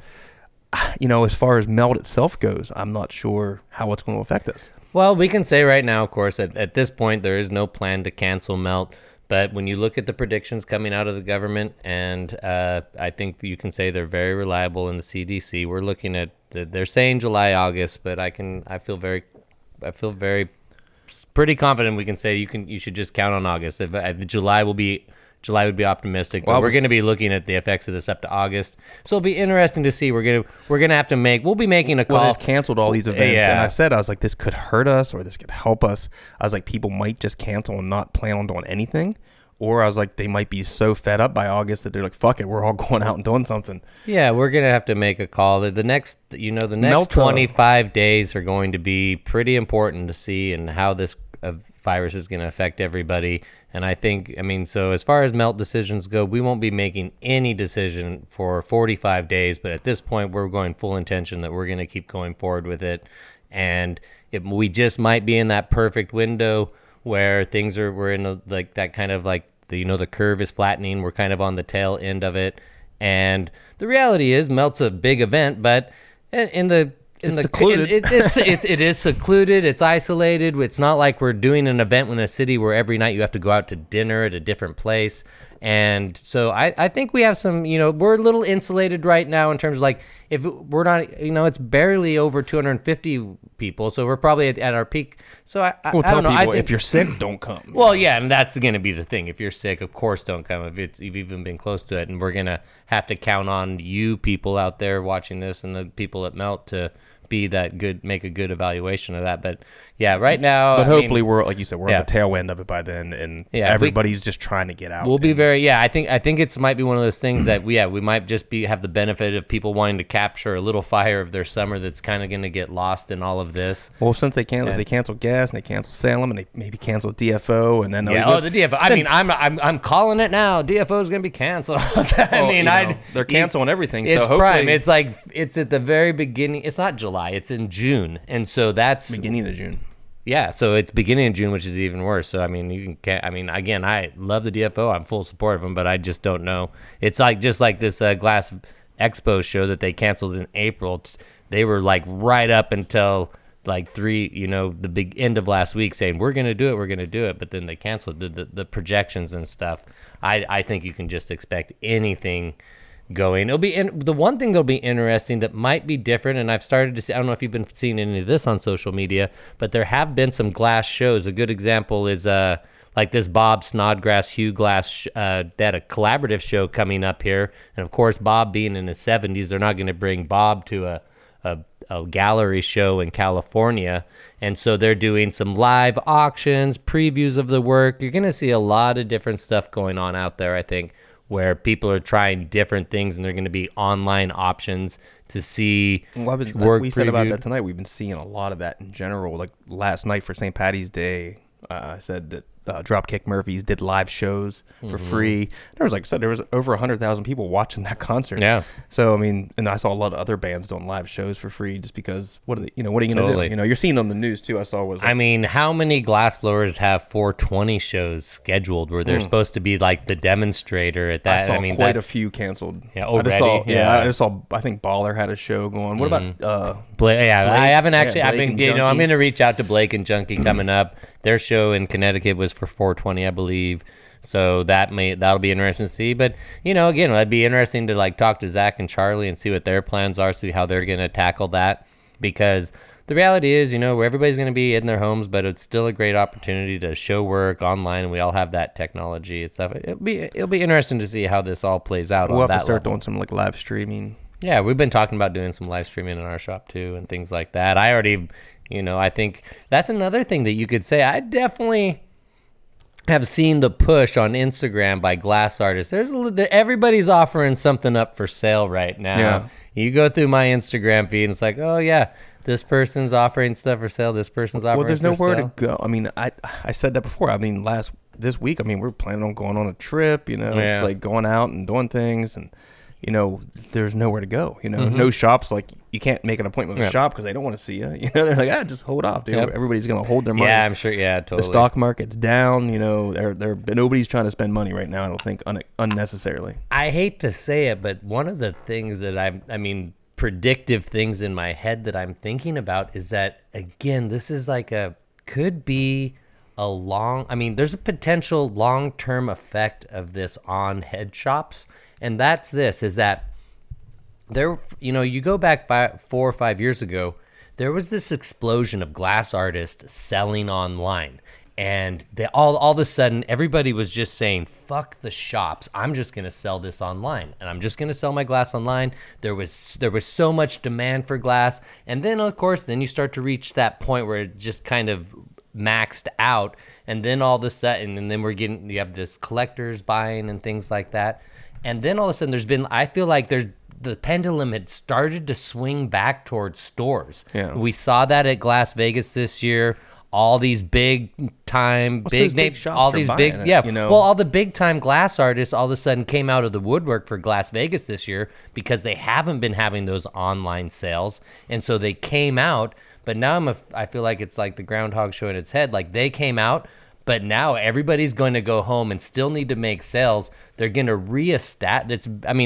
As far as Melt itself goes, I'm not sure how it's going to affect us. Well, we can say right now, of course, at this point, there is no plan to cancel Melt. But when you look at the predictions coming out of the government, and I think you can say they're very reliable in the CDC. We're looking at they're saying July, August, but I feel very pretty confident we can say you should just count on August. July would be optimistic, but we're going to be looking at the effects of this up to August. So it'll be interesting to see. We'll be making a call. Well, they've canceled all these events, and I was like, this could hurt us or this could help us. I was like, people might just cancel and not plan on doing anything, or I was like, they might be so fed up by August that they're like, fuck it, we're all going out and doing something. Yeah, we're going to have to make a call. The next 25 days are going to be pretty important to see and how this virus is going to affect everybody. And I think, so as far as Melt decisions go, we won't be making any decision for 45 days. But at this point, we're going full intention that we're going to keep going forward with it. And we just might be in that perfect window where we're in that kind of the curve is flattening. We're kind of on the tail end of it. And the reality is Melt's a big event, but it's secluded. It is secluded. It's isolated. It's not like we're doing an event in a city where every night you have to go out to dinner at a different place. And so I think we have some, we're a little insulated right now in terms of if we're not, it's barely over 250 people. So we're probably at our peak. So I don't know. People, if you're sick, don't come. Well, yeah. And that's going to be the thing. If you're sick, of course, don't come. If you've even been close to it, and we're going to have to count on you people out there watching this and the people at Melt to be that good, make a good evaluation of that. But yeah, right now. But hopefully we're, like you said, we're on the tail end of it by then, and everybody's just trying to get out. We'll be very, I think it might be one of those things that we might just have the benefit of people wanting to capture a little fire of their summer that's kind of going to get lost in all of this. Well, since they canceled Gas and they canceled Salem and they maybe canceled DFO and then the DFO. I mean, I'm calling it now. DFO is going to be canceled. They're canceling everything. It's so prime. It's like it's at the very beginning. It's not July. It's in June, and so that's beginning of June. Yeah, so it's beginning of June, which is even worse. So I mean, again, I love the DFO. I'm full support of them, but I just don't know. It's like just like this Glass Expo show that they canceled in April. They were like right up until like the big end of last week saying we're gonna do it, but then they canceled the projections and stuff. I think you can just expect anything going. It'll be the one thing that'll be interesting that might be different, and I've started to see, I don't know if you've been seeing any of this on social media, but there have been some Glass shows. A good example is like this Bob Snodgrass, Hugh Glass, they had a collaborative show coming up here, and of course Bob being in his 70s, they're not going to bring Bob to a gallery show in California, and so they're doing some live auctions, previews of the work. You're going to see a lot of different stuff going on out there, I think, where people are trying different things, and they're going to be online options to see work. We said about that tonight. We've been seeing a lot of that in general. Like last night for St. Patty's Day, I said that Dropkick Murphys did live shows for free. There was, like I said, there was over 100,000 people watching that concert. Yeah. So I mean, and I saw a lot of other bands doing live shows for free just because what are you going to do? You're seeing on the news too. I saw I mean, how many glassblowers have 420 shows scheduled where they're supposed to be like the demonstrator at that? I saw quite a few canceled. Yeah, already. I just saw. I think Baller had a show going. What about Blake? Yeah, Blake? I haven't actually. Yeah, I'm going to reach out to Blake and Junkie coming up. Their show in Connecticut was for 420, I believe. So that'll be interesting to see. But again, it'd be interesting to like talk to Zach and Charlie and see what their plans are, see how they're going to tackle that. Because the reality is, where everybody's going to be in their homes, but it's still a great opportunity to show work online, and we all have that technology and stuff. It'll be interesting to see how this all plays out. We'll have to start doing some like live streaming. Yeah, we've been talking about doing some live streaming in our shop too, and things like that. I already. I think that's another thing that you could say. I definitely have seen the push on Instagram by glass artists. Everybody's offering something up for sale right now. Yeah. You go through my Instagram feed and it's like, oh yeah, this person's offering stuff for sale. This person's offering. Well, there's nowhere to go. I mean, I said that before. I mean, this week, I mean, we're planning on going on a trip. It's like going out and doing things and. There's nowhere to go. No shops. Like you can't make an appointment with a shop because they don't want to see you. They're like, just hold off, dude. Yep. Everybody's gonna hold their money. Yeah, I'm sure. Yeah, totally. The stock market's down. Nobody's trying to spend money right now. I don't think unnecessarily. I hate to say it, but one of the things that predictive things in my head that I'm thinking about is that again, this is like could be a there's a potential long-term effect of this on head shops. And that's is that there, you go back 4 or 5 years ago, there was this explosion of glass artists selling online. And they all of a sudden, everybody was just saying, fuck the shops. I'm just going to sell this online. And I'm just going to sell my glass online. There was so much demand for glass. And then, of course, then you start to reach that point where it just kind of maxed out. And then all of a sudden, and then you have this collectors buying and things like that. And then all of a sudden I feel like the pendulum had started to swing back towards stores. Yeah. We saw that at Glass Vegas this year. All these big time, big name, all these big, well, all the big time glass artists all of a sudden came out of the woodwork for Glass Vegas this year because they haven't been having those online sales. And so they came out, but now I feel like it's like the groundhog showing its head. Like they came out, but now everybody's going to go home and still need to make sales. They're going to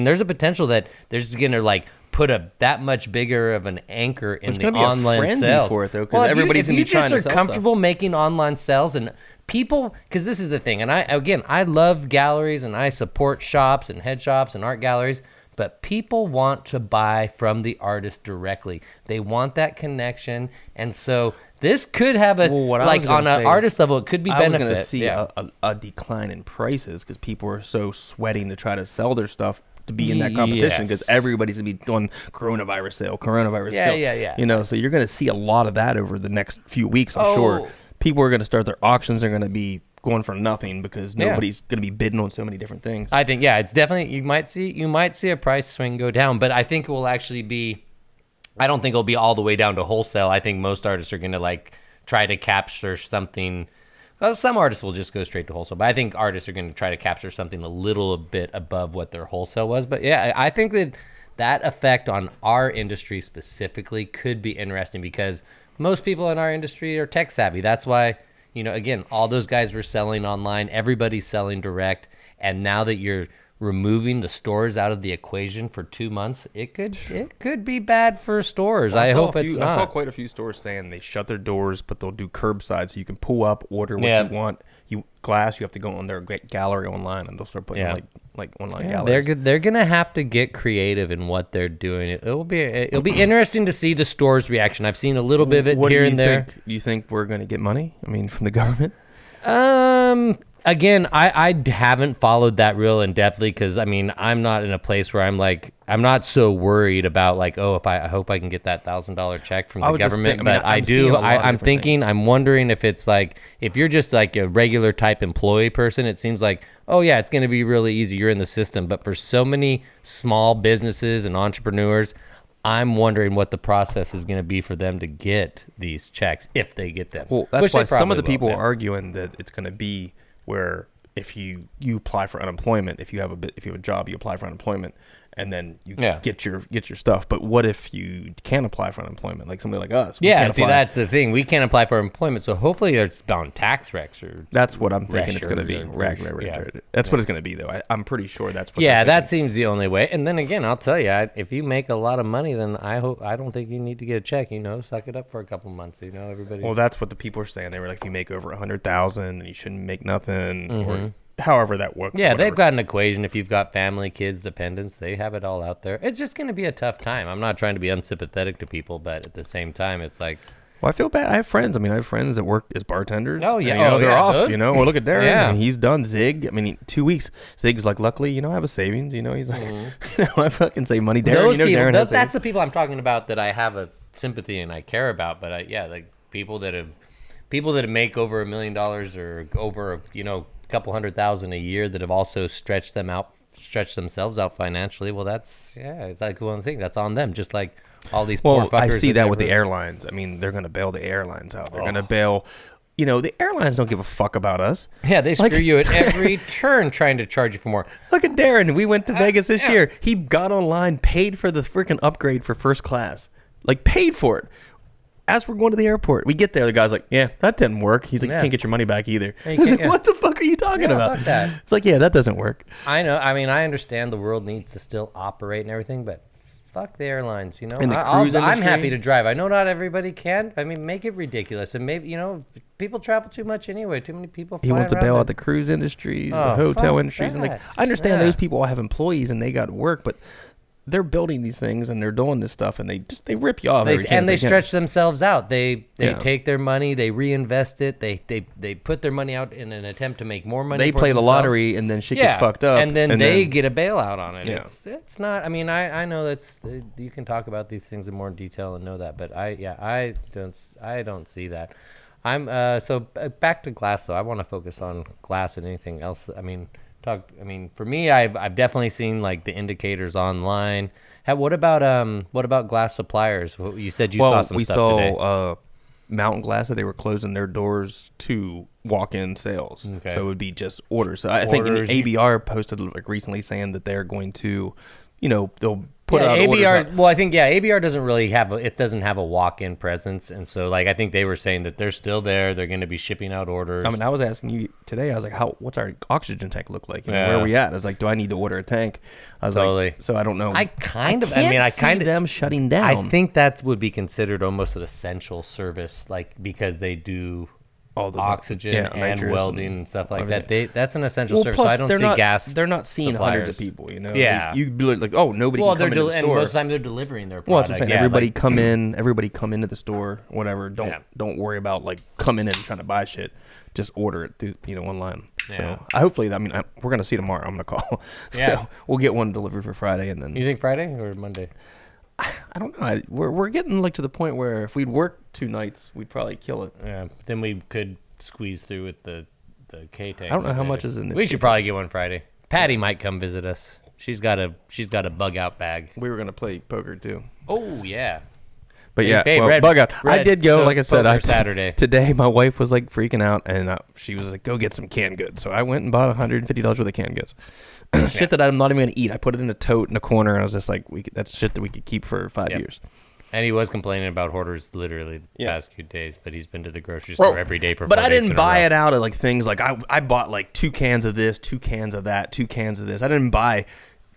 there's a potential that they're just going to like put that much bigger of an anchor in the online sales. For it though, because everybody's going to be trying to sell stuff. If you just are comfortable making online sales and people, because this is the thing, and I love galleries and I support shops and head shops and art galleries. But people want to buy from the artist directly. They want that connection, and so this could have on an artist level, it could be benefit. I was going to see a decline in prices because people are so sweating to try to sell their stuff to be in that competition because everybody's gonna be doing coronavirus sale. Yeah. You know, so you're gonna see a lot of that over the next few weeks. I'm sure people are gonna start their auctions. They're gonna be going for nothing because nobody's going to be bidding on so many different things. I think it's definitely you might see a price swing go down, but I think it will actually be. I don't think it'll be all the way down to wholesale. I think most artists are going to like try to capture something. Well, some artists will just go straight to wholesale, but I think artists are going to try to capture something a little bit above what their wholesale was. But yeah, I think that effect on our industry specifically could be interesting because most people in our industry are tech savvy. That's why. You know, again, all those guys were selling online. Everybody's selling direct. And now that you're removing the stores out of the equation for 2 months, it could be bad for stores. I hope it's not. I saw quite a few stores saying they shut their doors, but they'll do curbside, so you can pull up, order what you want. You have to go on their gallery online, and they'll start putting like online galleries. They're gonna have to get creative in what they're doing. It'll be interesting to see the store's reaction. I've seen a little bit of it here and there. Do you think we're gonna get money? I mean, from the government? Again, I haven't followed that real in depthly because I mean I'm not in a place where I'm not so worried about like I hope I can get that $1,000 check from the government, but I'm wondering if it's like if you're just like a regular type employee person, it seems like it's going to be really easy. You're in the system, but for so many small businesses and entrepreneurs, I'm wondering what the process is going to be for them to get these checks if they get them. Well, that's why some of the people are arguing that it's going to be where if you apply for unemployment, if you have a job, you apply for unemployment, and then you get your stuff. But what if you can't apply for unemployment, like somebody like us? That's the thing. We can't apply for employment, so hopefully it's on tax recs or. That's what I'm thinking it's going to be. That's what it's going to be, though. I'm pretty sure that's what. Yeah, that seems the only way. And then again, I'll tell you, if you make a lot of money, then I don't think you need to get a check. You know, suck it up for a couple months. You know, everybody. Well, that's what the people are saying. They were like, if you make over 100,000, then you shouldn't make nothing. Or however that works. Yeah, they've got an equation. If you've got family, kids, dependents, they have it all out there. It's just going to be a tough time. I'm not trying to be unsympathetic to people, but at the same time, it's like... Well, I feel bad. I have friends. I mean, I have friends that work as bartenders. Oh, yeah. They're off, good. You know. Well, look at Darren. Yeah. He's done. Zig, I mean, 2 weeks. Zig's like, luckily, I have a savings. He's like, I fucking save money. Darren, Darren that's the people I'm talking about that I have a sympathy and I care about. But, like people that make over $1 million or over, couple 100,000 a year that have also stretched themselves out financially. Well, it's like one thing that's on them. Just like all these poor fuckers. I see that with the airlines. I mean, they're going to bail the airlines out. They're going to bail. The airlines don't give a fuck about us. Yeah, they screw you at every turn trying to charge you for more. Look at Darren. We went to Vegas this year. He got online, paid for the freaking upgrade for first class. Like, paid for it. As we're going to the airport, we get there. The guy's like, "Yeah, that didn't work." He's like, "You can't get your money back either." I was like, "What the fuck are you talking about?" Fuck that. It's like, "Yeah, that doesn't work." I know. I mean, I understand the world needs to still operate and everything, but fuck the airlines. And the cruise industry. I'm happy to drive. I know not everybody can. I mean, make it ridiculous, and maybe people travel too much anyway. Too many people. He wants to bail out the cruise industries, the hotel industries, and I understand those people have employees and they got to work, but. They're building these things and they're doing this stuff and they rip you off. They stretch themselves out. They take their money, they reinvest it. They put their money out in an attempt to make more money. They play the lottery and then shit gets fucked up. And then they get a bailout on it. Yeah. It's not. I mean, I know you can talk about these things in more detail and know that, but I don't see that. So back to glass though. I want to focus on glass and anything else. I mean, for me, I've definitely seen like the indicators online. What about glass suppliers? You said you saw some stuff today. We saw Mountain Glass that they were closing their doors to walk-in sales. Okay. So it would be just orders. So I think ABR posted like recently saying that they're going to, they'll put out ABR. Well, I think ABR doesn't really have a walk-in presence, and so like I think they were saying that they're still there. They're going to be shipping out orders. I mean, I was asking you today. I was like, what's our oxygen tank look like? Where are we at? I was like, do I need to order a tank? I was like, so I don't know. I kind of see them shutting down. I think that would be considered almost an essential service, like because they do. All the oxygen and welding and stuff like that. That's an essential service. So I don't see gas. They're not seeing suppliers. Hundreds of people. Yeah, you'd be like, oh, nobody. Well, can come into the store. And most of the time they're delivering their product. Well, that's what I'm saying. Everybody come in. Everybody come into the store. Whatever. Don't worry about like coming in and trying to buy shit. Just order it through online. Yeah. So hopefully, we're gonna see tomorrow. I'm gonna call. Yeah. So we'll get one delivered for Friday, and then. You think Friday or Monday? I don't know. We're getting like to the point where if we'd work 2 nights, we'd probably kill it. Yeah. Then we could squeeze through with the K tank. I don't know how much is in there. We should probably get one Friday. Patty might come visit us. She's got a bug out bag. We were gonna play poker too. Oh yeah. But yeah, bug out. I did go, like I said, Saturday. Today my wife was like freaking out, and she was like, go get some canned goods. So I went and bought $150 worth of canned goods. Shit that I'm not even going to eat. I put it in a tote in a corner, and I was just like, that's shit that we could keep for 5 years. And he was complaining about hoarders literally the past few days, but he's been to the grocery store every day for 4 days. But I didn't buy it out of like things like I bought like 2 cans of this, 2 cans of that, 2 cans of this. I didn't buy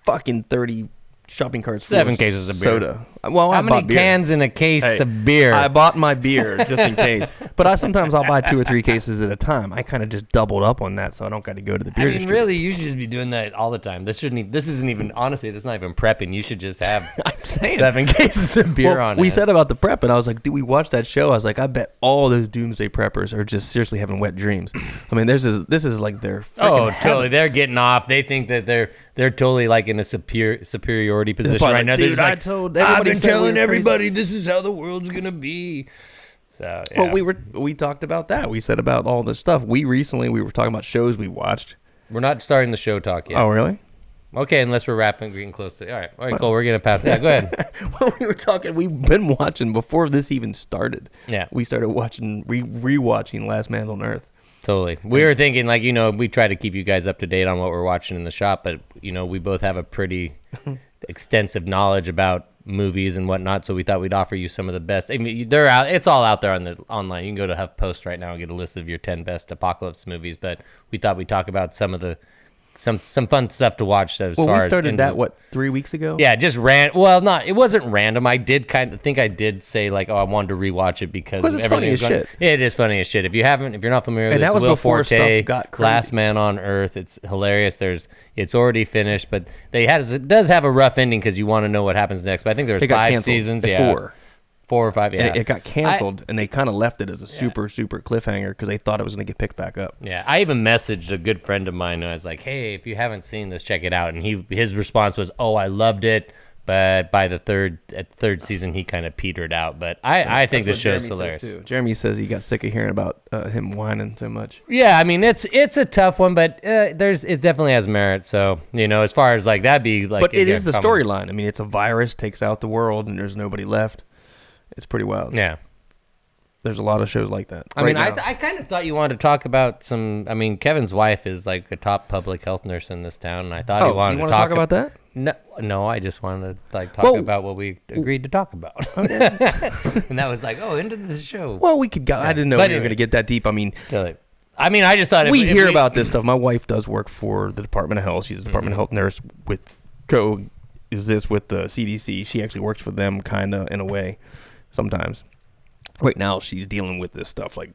fucking 30 shopping carts, 7 cases of beer. Soda. Well, how many cans in a case of beer? I bought my beer just in case, but sometimes I'll buy 2 or 3 cases at a time. I kind of just doubled up on that, so I don't got to go to the beer. Really, you should just be doing that all the time. This isn't even honestly. That's not even prepping. You should just have 7 cases of beer on. We said about the prep, and I was like, "Did we watch that show?" I was like, "I bet all those doomsday preppers are just seriously having wet dreams." I mean, this is like their totally. They're getting off. They think that they're totally like in a superiority position right now. Dude, I told everybody. I've been telling everybody this is how the world's gonna be. So yeah. Well, we talked about that. We said about all this stuff. We were talking about shows we watched. We're not starting the show talk yet. Oh, really? Okay, unless we're getting close to. All right, cool. We're gonna pass. Yeah, go ahead. Well, we were talking. We've been watching before this even started. Yeah, we started watching, rewatching Last Man on Earth. Totally. We were thinking, like, we try to keep you guys up to date on what we're watching in the shop, but we both have a pretty extensive knowledge about movies and whatnot, so we thought we'd offer you some of the best. I mean, they're out. It's all out there online. You can go to HuffPost right now and get a list of your 10 best apocalypse movies. But we thought we'd talk about some of the some fun stuff to watch. We started that 3 weeks ago. Yeah, just it wasn't random. I did think I did say like, I wanted to rewatch it because it's funny as shit. It is funny as shit. If you're not familiar with it, it's Will Forte, Last Man on Earth. It's hilarious. It's already finished, but it does have a rough ending because you want to know what happens next. But I think there's 5 seasons. Yeah. 4 or 5, yeah. And it got canceled, and they kind of left it as a super cliffhanger because they thought it was going to get picked back up. Yeah, I even messaged a good friend of mine, and I was like, hey, if you haven't seen this, check it out. And his response was, oh, I loved it, but by the third season, he kind of petered out. But I think the show's hilarious. Jeremy says he got sick of hearing about him whining so much. Yeah, I mean, it's a tough one, but it definitely has merit. So, as far as like that'd be like. But it is the storyline. I mean, it's a virus, takes out the world, and there's nobody left. It's pretty wild. Yeah. There's a lot of shows like that. I kind of thought you wanted to talk about some. I mean, Kevin's wife is like a top public health nurse in this town, and I thought he wanted to talk about that. No, I just wanted to talk about what we agreed to talk about. Okay. And that was like, into the show. Well, we could go. Yeah. I didn't know we were going to get that deep. I mean, I just thought we hear about this stuff. My wife does work for the Department of Health. She's a Department of Health nurse with the CDC. She actually works for them, kind of in a way. Sometimes. Right now, she's dealing with this stuff like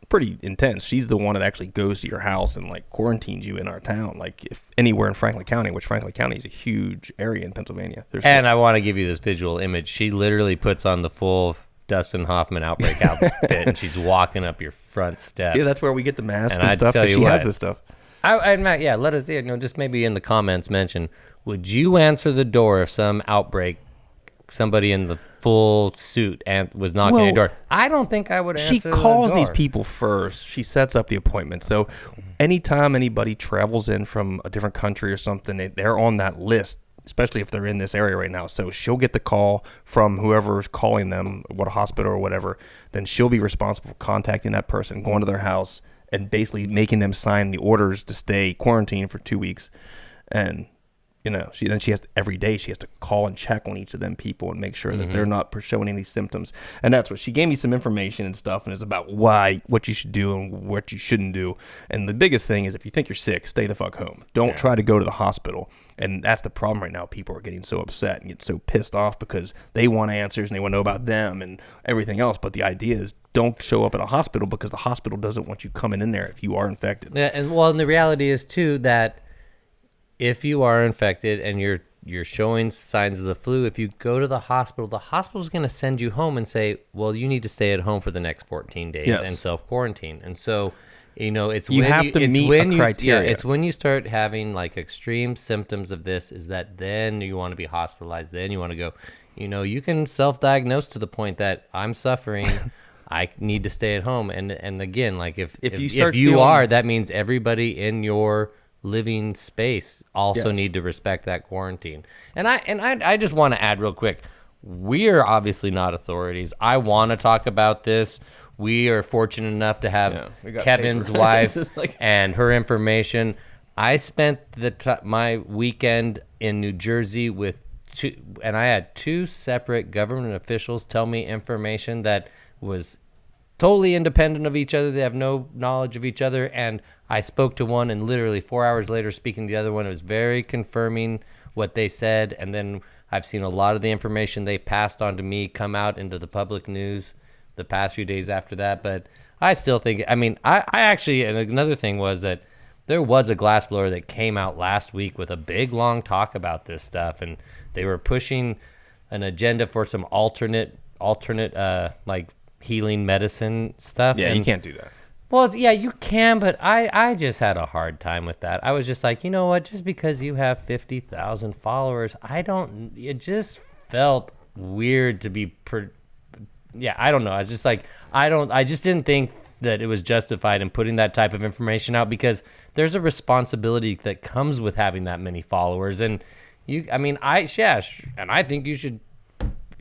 pretty intense. She's the one that actually goes to your house and like quarantines you in our town, like if anywhere in Franklin County, which Franklin County is a huge area in Pennsylvania. I want to give you this visual image. She literally puts on the full Dustin Hoffman outbreak outfit, and she's walking up your front steps. Yeah, that's where we get the mask and stuff. She has this stuff. Let us, just maybe in the comments mention. Would you answer the door if some outbreak? Somebody in the full suit and was knocking at your door. I don't think I would answer She calls these people first. She sets up the appointment. So anytime anybody travels in from a different country or something, they're on that list, especially if they're in this area right now. So she'll get the call from whoever's calling them, what hospital or whatever. Then she'll be responsible for contacting that person, going to their house, and basically making them sign the orders to stay quarantined for 2 weeks. And she has every day she has to call and check on each of them people and make sure that they're not showing any symptoms. And that's what she gave me some information and stuff, and it's about what you should do and what you shouldn't do. And the biggest thing is if you think you're sick, stay the fuck home. Don't try to go to the hospital. And that's the problem right now. People are getting so upset and get so pissed off because they want answers and they want to know about them and everything else. But the idea is don't show up at a hospital because the hospital doesn't want you coming in there if you are infected. Yeah, and the reality is too that if you are infected and you're showing signs of the flu, if you go to the hospital is going to send you home and say, well, you need to stay at home for the next 14 days and self-quarantine. And so it's you when have to meet a criteria. Yeah, it's when you start having like extreme symptoms of this, is that then you want to be hospitalized. Then you want to go, you can self-diagnose to the point that I'm suffering. I need to stay at home. And again, like if you are, that means everybody in your living space also need to respect that quarantine. And I just want to add real quick, we are obviously not authorities. I want to talk about this. We are fortunate enough to have Kevin's wife and her information. I spent my weekend in New Jersey with and I had two separate government officials tell me information that was totally independent of each other. They have no knowledge of each other. And I spoke to one, and literally 4 hours later, speaking to the other one, it was very confirming what they said. And then I've seen a lot of the information they passed on to me come out into the public news the past few days after that. But I still think, I actually, and another thing was that there was a glassblower that came out last week with a big, long talk about this stuff. And they were pushing an agenda for some alternate like healing medicine stuff. Yeah, you can't do that. Well, yeah, you can, but I just had a hard time with that. I was just like, you know what? Just because you have 50,000 followers, it just felt weird to be, I don't know. I was just like, I just didn't think that it was justified in putting that type of information out, because there's a responsibility that comes with having that many followers. And and I think you should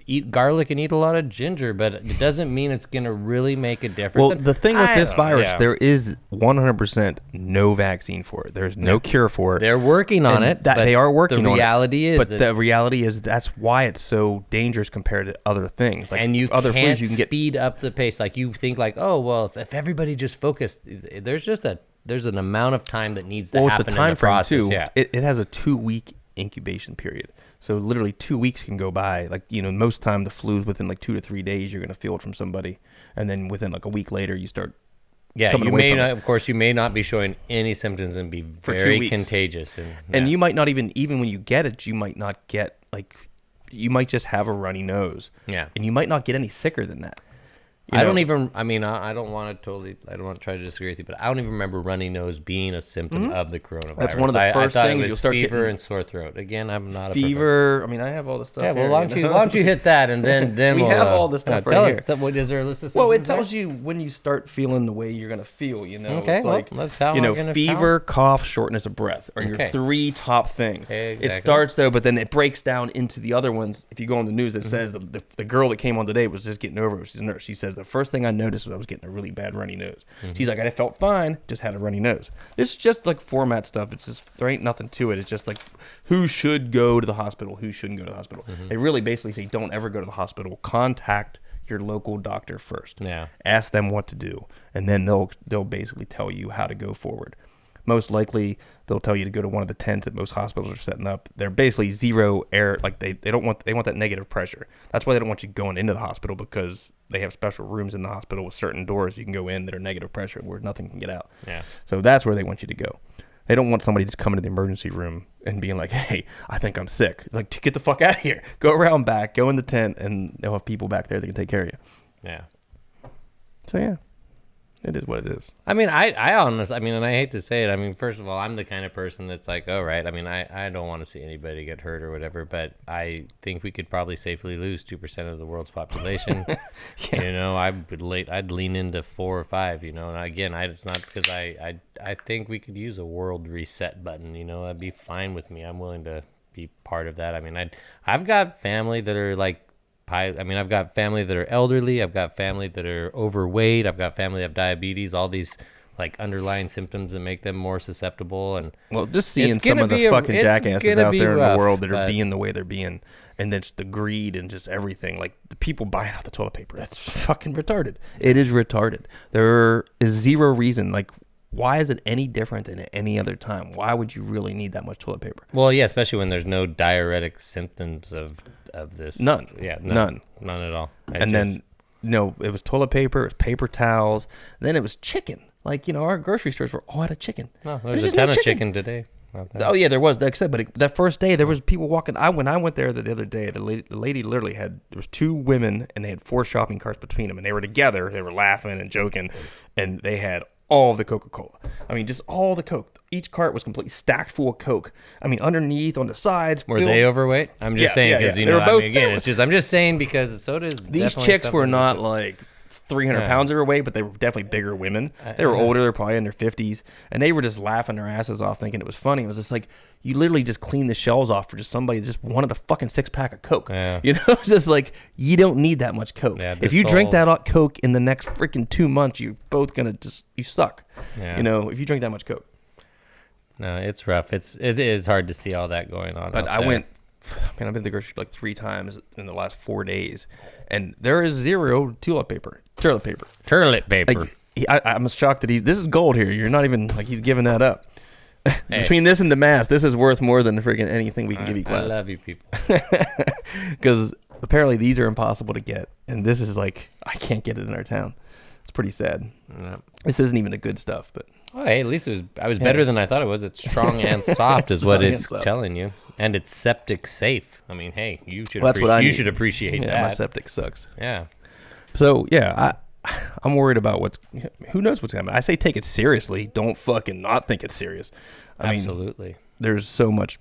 eat garlic and eat a lot of ginger, but it doesn't mean it's going to really make a difference. Well, the thing with this virus, there is 100% no vaccine for it. There's no cure for it. They're working on it. They are working on it. The reality is that's why it's so dangerous compared to other things. Like and you other can't foods, speed up the pace. Like you think like, oh, well, if everybody just focused, there's an amount of time that needs to happen it's a time in the frame process. too. Yeah. It has a 2-week incubation period. So literally 2 weeks can go by. Like, most time the flu's within like 2 to 3 days, you're going to feel it from somebody. And then within like a week later, you start coming away from it. Of course, you may not be showing any symptoms and be very contagious. And you might not even when you get it, you might not get you might just have a runny nose. Yeah. And you might not get any sicker than that. I don't want to try to disagree with you, but I don't even remember runny nose being a symptom of the coronavirus. That's one of the first things you'll start fever and sore throat. Again, I'm not fever. I have all the stuff. Yeah, well, why don't you hit that and then we have all the stuff right here. What is there a list of Well, it tells you when you start feeling the way you're gonna feel. Okay, it's like that's how I'm gonna fever, cough, shortness of breath are your 3 top things. Exactly. It starts though, but then it breaks down into the other ones. If you go on the news, it says the girl that came on today was just getting over it. She's a nurse. She says the first thing I noticed was I was getting a really bad runny nose. She's like, I felt fine, just had a runny nose. This is just like format stuff. It's just, there ain't nothing to it. It's just like who should go to the hospital, who shouldn't go to the hospital. They really basically say don't ever go to the hospital. Contact your local doctor first. Yeah. Ask them what to do, and then they'll basically tell you how to go forward. Most likely, they'll tell you to go to one of the tents that most hospitals are setting up. They're basically zero air. Like they want that negative pressure. That's why they don't want you going into the hospital, because they have special rooms in the hospital with certain doors you can go in that are negative pressure where nothing can get out. Yeah. So that's where they want you to go. They don't want somebody just coming to the emergency room and being like, hey, I think I'm sick. Like, get the fuck out of here. Go around back, go in the tent, and they'll have people back there that can take care of you. Yeah. So, yeah. It is what it is. I honestly, and I hate to say it. First of all, I'm the kind of person that's like, oh, right. I don't want to see anybody get hurt or whatever, but I think we could probably safely lose 2% of the world's population. Yeah. I'd lean into 4 or 5, and again, it's not because I think we could use a world reset button, that'd be fine with me. I'm willing to be part of that. I've got family that are like, I've got family that are elderly. I've got family that are overweight. I've got family that have diabetes, all these like underlying symptoms that make them more susceptible. And just seeing some of the fucking jackasses out there in the world that are being the way they're being, and then just the greed and just everything. Like the people buying out the toilet paper, that's fucking retarded. It is retarded. There is zero reason. Like, why is it any different than any other time? Why would you really need that much toilet paper? Well, yeah, especially when there's no diuretic symptoms of this. None. Yeah, none at all. Then it was toilet paper, it was paper towels, then it was chicken. Like, our grocery stores were all out of chicken. No, there's a ton of chicken today. Oh yeah, there was. Like I said, but that first day there was people walking. When I went there the other day, the lady literally there was 2 women and they had 4 shopping carts between them, and they were together. They were laughing and joking, and they had all of the Coca-Cola. I mean, just all the Coke. Each cart was completely stacked full of Coke. I mean, underneath, on the sides. Were they overweight? I'm just saying because, you know, I mean, again, it's just, I'm just saying because soda is These chicks were not like 300 pounds overweight, but they were definitely bigger women. They were older. They're probably in their 50s. And they were just laughing their asses off thinking it was funny. It was just like, you literally just clean the shells off for just somebody that just wanted a fucking 6-pack of Coke. Yeah. You know, it's just like, you don't need that much Coke. Yeah, if you drink that Coke in the next freaking 2 months, you're both going to just, you suck. Yeah. You know, if you drink that much Coke. No, it's rough. It is hard to see all that going on. But I've been to the grocery store like 3 times in the last 4 days, and there is zero toilet paper. Like, I'm shocked that this is gold here. You're not even like he's giving that up. Hey. Between this and the mask, this is worth more than freaking anything we can give you, class. I love you people. Because apparently these are impossible to get, and this is like I can't get it in our town. It's pretty sad. Yeah. This isn't even the good stuff, but. Oh, hey, at least I was better than I thought it was. It's strong and soft is what it's telling you. And it's septic safe. I mean, hey, you should appreciate that. My septic sucks. Yeah. So, yeah, I'm worried about who knows what's going to happen. I say take it seriously. Don't fucking not think it's serious. Absolutely. I mean, there's so much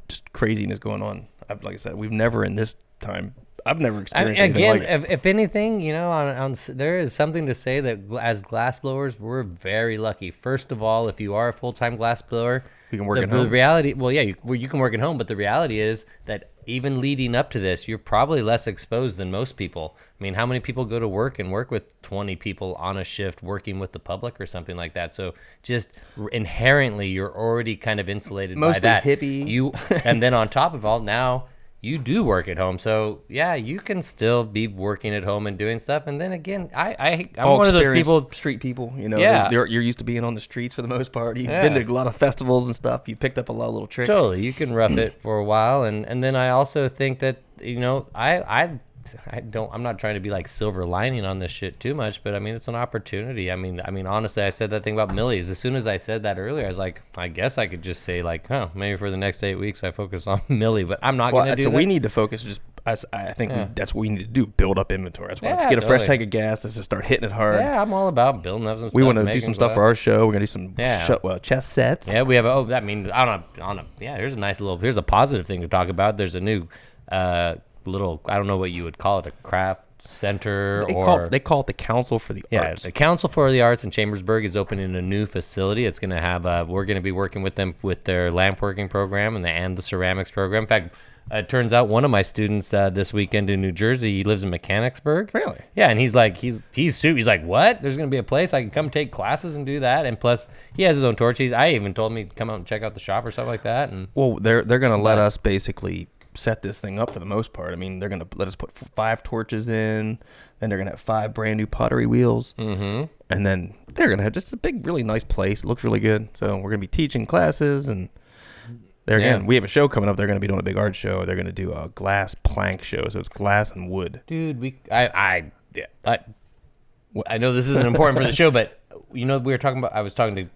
just craziness going on. Like I said, we've never in this time I've never experienced anything like it. If anything, you know, there is something to say that as glass blowers, we're very lucky. First of all, if you are a full-time glass blower, you can work at home. The reality, well, yeah, you can work at home, but the reality is that even leading up to this, you're probably less exposed than most people. I mean, how many people go to work and work with 20 people on a shift working with the public or something like that? So just inherently, you're already kind of insulated by that. Hippie. And then on top of all, now you do work at home, so yeah, you can still be working at home and doing stuff. And then again, I'm one of those people, street people. You know, you're used to being on the streets for the most part. You've been to a lot of festivals and stuff. You picked up a lot of little tricks. Totally, you can rough it for a while, and then I also think that, you know, I'm not trying to be like silver lining on this shit too much, but I mean, it's an opportunity. I mean, honestly, I said that thing about Millie's. As soon as I said that earlier, I was like, I guess I could just say like, maybe for the next 8 weeks I focus on Millie, but I'm not going to do that. So we need to focus I think that's what we need to do, build up inventory. That's why let's get a fresh tank of gas. Let's just start hitting it hard. Yeah, I'm all about building up some stuff. We want to do some stuff for our show. We're going to do some chess sets. Yeah, we have, here's a positive thing to talk about. There's a new, little, I don't know what you would call it, a craft center they call it the Council for the Arts. The Council for the Arts in Chambersburg is opening a new facility. It's going to have we're going to be working with them with their lamp working program and the ceramics program. In fact, it turns out one of my students this weekend in New Jersey, he lives in Mechanicsburg. Really? Yeah, and he's like, he's like, what? There's going to be a place I can come take classes and do that, and plus he has his own torch. I even told him to come out and check out the shop or stuff like that. And well, they're going to let us basically set this thing up for the most part. I mean, they're going to let us put 5 torches in, then they're going to have 5 brand new pottery wheels, and then they're going to have just a big, really nice place. It looks really good. So we're going to be teaching classes, and there again, we have a show coming up. They're going to be doing a big art show. They're going to do a glass plank show, so it's glass and wood. Dude, I know this isn't important for the show, but you know, I was talking to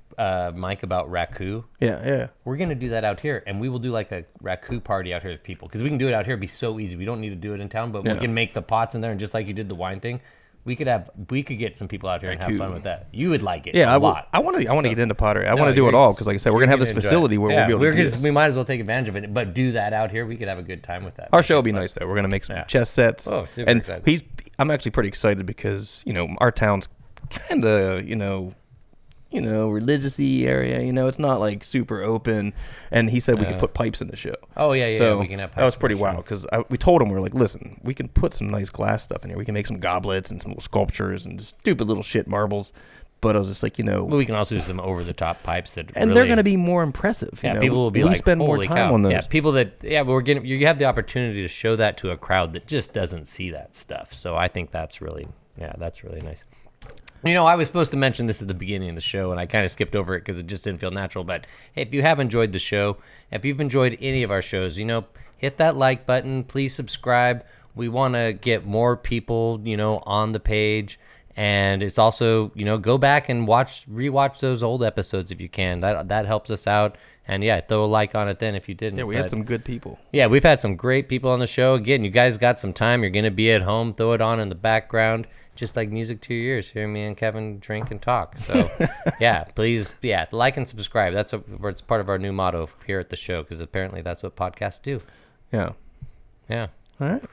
Mike about raku. Yeah. We're going to do that out here, and we will do like a raku party out here with people, because we can do it out here. It'd be so easy. We don't need to do it in town, but we can make the pots in there, and just like you did the wine thing, we could get some people out here and have fun with that. You would like it a lot. I want to get into pottery. I want to do it all, because like I said, we're going to have this facility where we'll be able to do this. We might as well take advantage of it, but do that out here. We could have a good time with that. Our show will be nice, though. We're going to make some chess sets. Oh, super excited. I'm actually pretty excited because, you know, our town's kind of, you know, religious-y area. You know, it's not like super open. And he said we could put pipes in the show. Oh yeah, so we can have pipes. That was pretty wild, because we told him, we were like, listen, we can put some nice glass stuff in here. We can make some goblets and some little sculptures and just stupid little shit marbles. But I was just like, you know, well, we can also do some over-the-top pipes that, and they're going to be more impressive. You know? People will be like, spend more time on those. Yeah, people that, you have the opportunity to show that to a crowd that just doesn't see that stuff. So I think that's really nice. You know, I was supposed to mention this at the beginning of the show, and I kind of skipped over it because it just didn't feel natural. But hey, if you have enjoyed the show, if you've enjoyed any of our shows, you know, hit that like button. Please subscribe. We want to get more people, you know, on the page. And it's also, you know, go back and rewatch those old episodes if you can. That helps us out. And yeah, throw a like on it then if you didn't. Yeah, we had some good people. Yeah, we've had some great people on the show. Again, you guys got some time. You're going to be at home. Throw it on in the background. just like music to your ears, hearing me and Kevin drink and talk. So, yeah, please, like and subscribe. It's part of our new motto here at the show, because apparently that's what podcasts do. Yeah. Yeah. All right.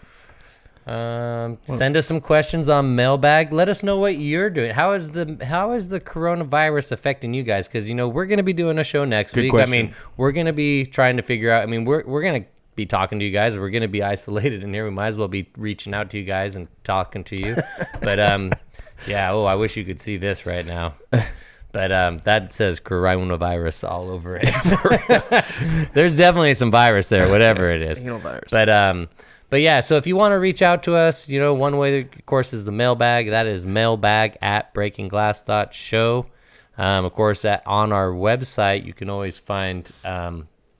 Send us some questions on mailbag. Let us know what you're doing. How is the coronavirus affecting you guys? Because we're going to be doing a show next week. Question. I mean, we're going to be trying to figure out. I mean, we're going to be talking to you guys. We're going to be isolated in here. We might as well be reaching out to you guys and talking to you. But yeah. Oh, I wish you could see this right now. But that says coronavirus all over it. There's definitely some virus there, whatever it is. But yeah, so if you want to reach out to us, one way, of course, is the mailbag. That is mailbag@breakingglass.show. Of course, on our website, you can always find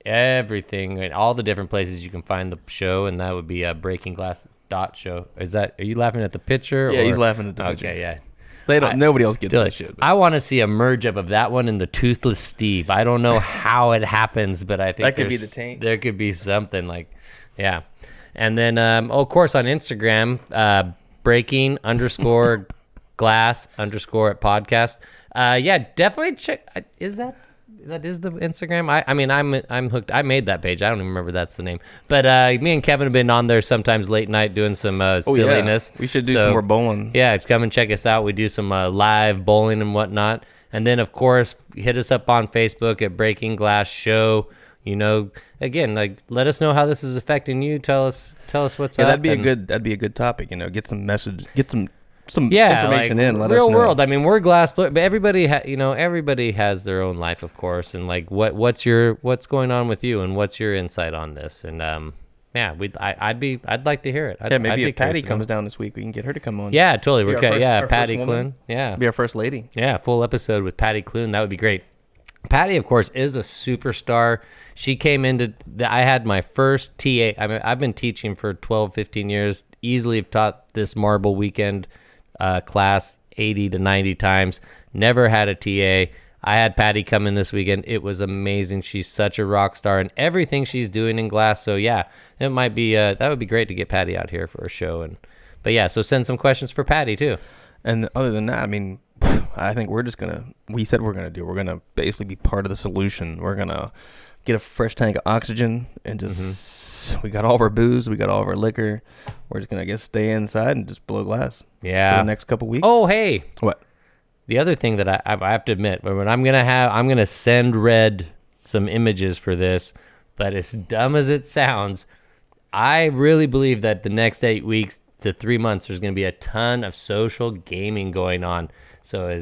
everything and all the different places you can find the show, and that would be breakingglass.show. Are you laughing at the picture? Yeah, he's laughing at the picture. Okay, yeah. Nobody else gets that shit. I want to see a merge up of that one and the Toothless Steve. I don't know how it happens, but I think that could be the taint. There could be something like, yeah. And then, of course, on Instagram, breaking_glass_ at podcast. Yeah, definitely check. Is that is the Instagram? I mean, I'm hooked. I made that page. I don't even remember that's the name. But me and Kevin have been on there sometimes late night doing some silliness. Yeah. We should do some more bowling. Yeah, come and check us out. We do some live bowling and whatnot. And then, of course, hit us up on Facebook at Breaking Glass Show. Again, let us know how this is affecting you. Tell us what's up. That'd be a good topic. Get some message, get some information in. Let us know. Real world. I mean, we're glass, but everybody, everybody has their own life, of course. And what's going on with you, and what's your insight on this? And yeah, I'd like to hear it. Maybe if Patty comes down this week, we can get her to come on. Yeah, totally. Patty Clune. Yeah, be our first lady. Yeah, full episode with Patty Clune. That would be great. Patty, of course, is a superstar. She came I had my first TA. I mean, I've been teaching for 12, 15 years. Easily have taught this marble weekend class 80 to 90 times. Never had a TA. I had Patty come in this weekend. It was amazing. She's such a rock star in everything she's doing in glass. So yeah, it might be that would be great to get Patty out here for a show. But yeah, so send some questions for Patty too. And other than that, I mean, I think we're gonna basically be part of the solution. We're gonna get a fresh tank of oxygen and just we got all of our booze, we got all of our liquor. We're just gonna stay inside and just blow glass. Yeah, for the next couple weeks. Oh hey, what? The other thing that I have to admit, when I'm gonna send Red some images for this, but as dumb as it sounds, I really believe that the next 8 weeks to 3 months, there's going to be a ton of social gaming going on. So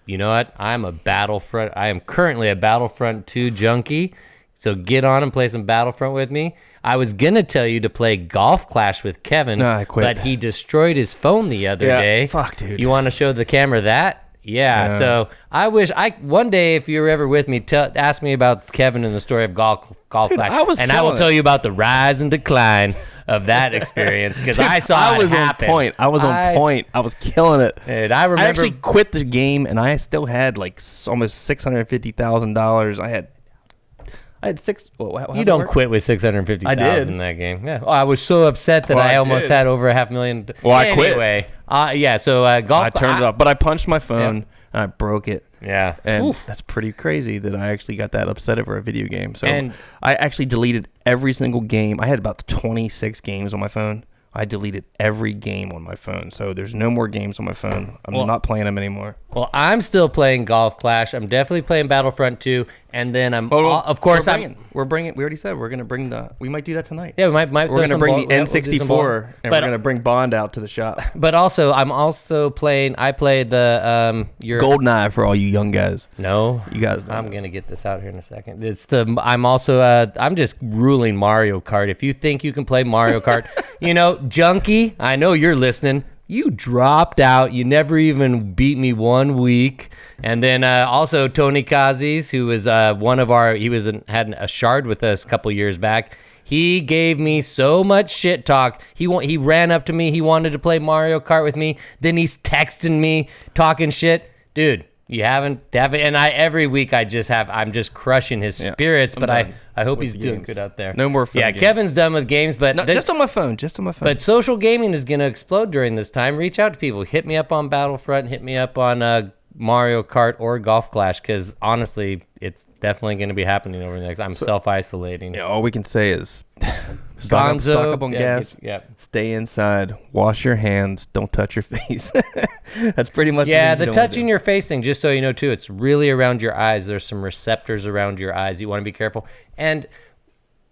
you know what? I am currently a Battlefront 2 junkie. So get on and play some Battlefront with me. I was going to tell you to play Golf Clash with Kevin, no, I quit. But he destroyed his phone the other day. Fuck, dude. You want to show the camera that? Yeah. So I wish one day, if you're ever with me, ask me about Kevin and the story of Golf Clash. I will tell you about the rise and decline of that experience, because I saw it happen. I was on point. I was killing it. Dude, I remember. I actually quit the game, and I still had almost $650,000. I had six. Well, you don't quit with $650,000 in that game. Yeah. Oh, I was so upset that I almost had over $500,000. Well, I quit. Anyway, yeah. So golf. I turned it off, but I punched my phone. Yeah. And I broke it. Yeah. And that's pretty crazy that I actually got that upset over a video game. So I actually deleted every single game. I had about 26 games on my phone. I deleted every game on my phone. So there's no more games on my phone. I'm not playing them anymore. Well, I'm still playing Golf Clash. I'm definitely playing Battlefront 2. And then of course, we already said we're going to bring we might do that tonight. Yeah, we might we're going to bring the N64 and we're going to bring Bond out to the shop. But also, I played the, GoldenEye for all you young guys. No. You guys I'm going to get this out here in a second. I'm just ruling Mario Kart. If you think you can play Mario Kart, junkie, I know you're listening. You dropped out. You never even beat me 1 week. And then also Tony Kazis, who was had a shard with us a couple years back. He gave me so much shit talk. He ran up to me. He wanted to play Mario Kart with me. Then he's texting me, talking shit. Dude, You haven't, and every week I'm just crushing his spirits, but I hope he's doing good out there. No more fun games. Kevin's done with games, but just on my phone. But social gaming is going to explode during this time. Reach out to people. Hit me up on Battlefront. Hit me up on Mario Kart or Golf Clash, because honestly, it's definitely going to be happening over the next. I'm self-isolating. Yeah, all we can say is stock up on gas. Stay inside. Wash your hands. Don't touch your face. That's pretty much. Yeah, the touching your face thing. Just so you know, too, it's really around your eyes. There's some receptors around your eyes. You want to be careful. And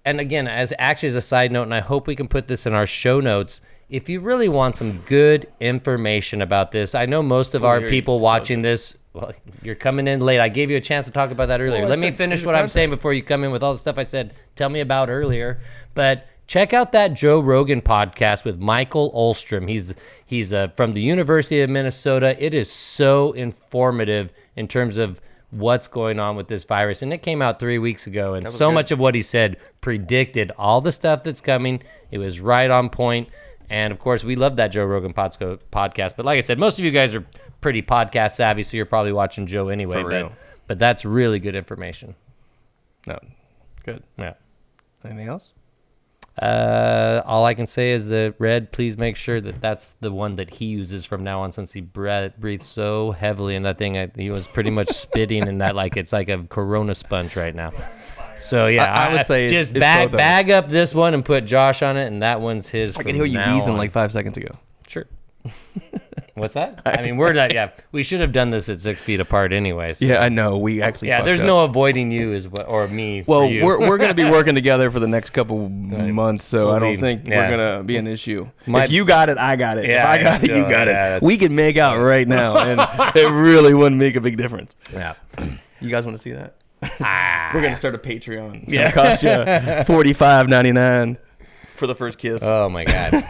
again, as a side note, and I hope we can put this in our show notes. If you really want some good information about this, I know most of our people watching this, well, you're coming in late. I gave you a chance to talk about that earlier. Let me finish what I'm saying before you come in with all the stuff I said. Tell me about earlier. But check out that Joe Rogan podcast with Michael Olstrom. He's from the University of Minnesota. It is so informative in terms of what's going on with this virus. And it came out 3 weeks ago. And so much of what he said predicted all the stuff that's coming. It was right on point. And, of course, we love that Joe Rogan podcast. But like I said, most of you guys are pretty podcast savvy, so you're probably watching Joe anyway. For real. But that's really good information. No. Good. Yeah. Anything else? All I can say is that, Red, please make sure that that's the one that he uses from now on, since he breathed so heavily in that thing. He was pretty much spitting in that like it's like a Corona sponge right now. So, yeah, I would say just bag up this one and put Josh on it, and that one's his. I can hear you wheezing like 5 seconds ago. Sure. What's that? I mean, we're not. Yeah, we should have done this at 6 feet apart anyway. So. Yeah, I know. We actually. Yeah, there's no avoiding you or me. Well, we're going to be working together for the next couple months, so I don't think we're going to be an issue. If you got it, I got it. Yeah, if I got it, you got it. We can make out right now, and it really wouldn't make a big difference. Yeah. You guys want to see that? We're gonna start a Patreon. It's gonna cost you $45.99 for the first kiss. Oh my god.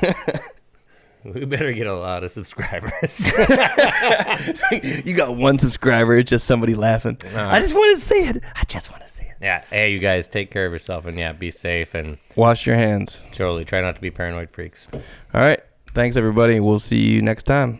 We better get a lot of subscribers. You got 1 subscriber, it's just somebody laughing. I just want to see it. Yeah. Hey, you guys, take care of yourself and be safe and wash your hands. Totally. Try not to be paranoid freaks. All right. Thanks everybody. We'll see you next time.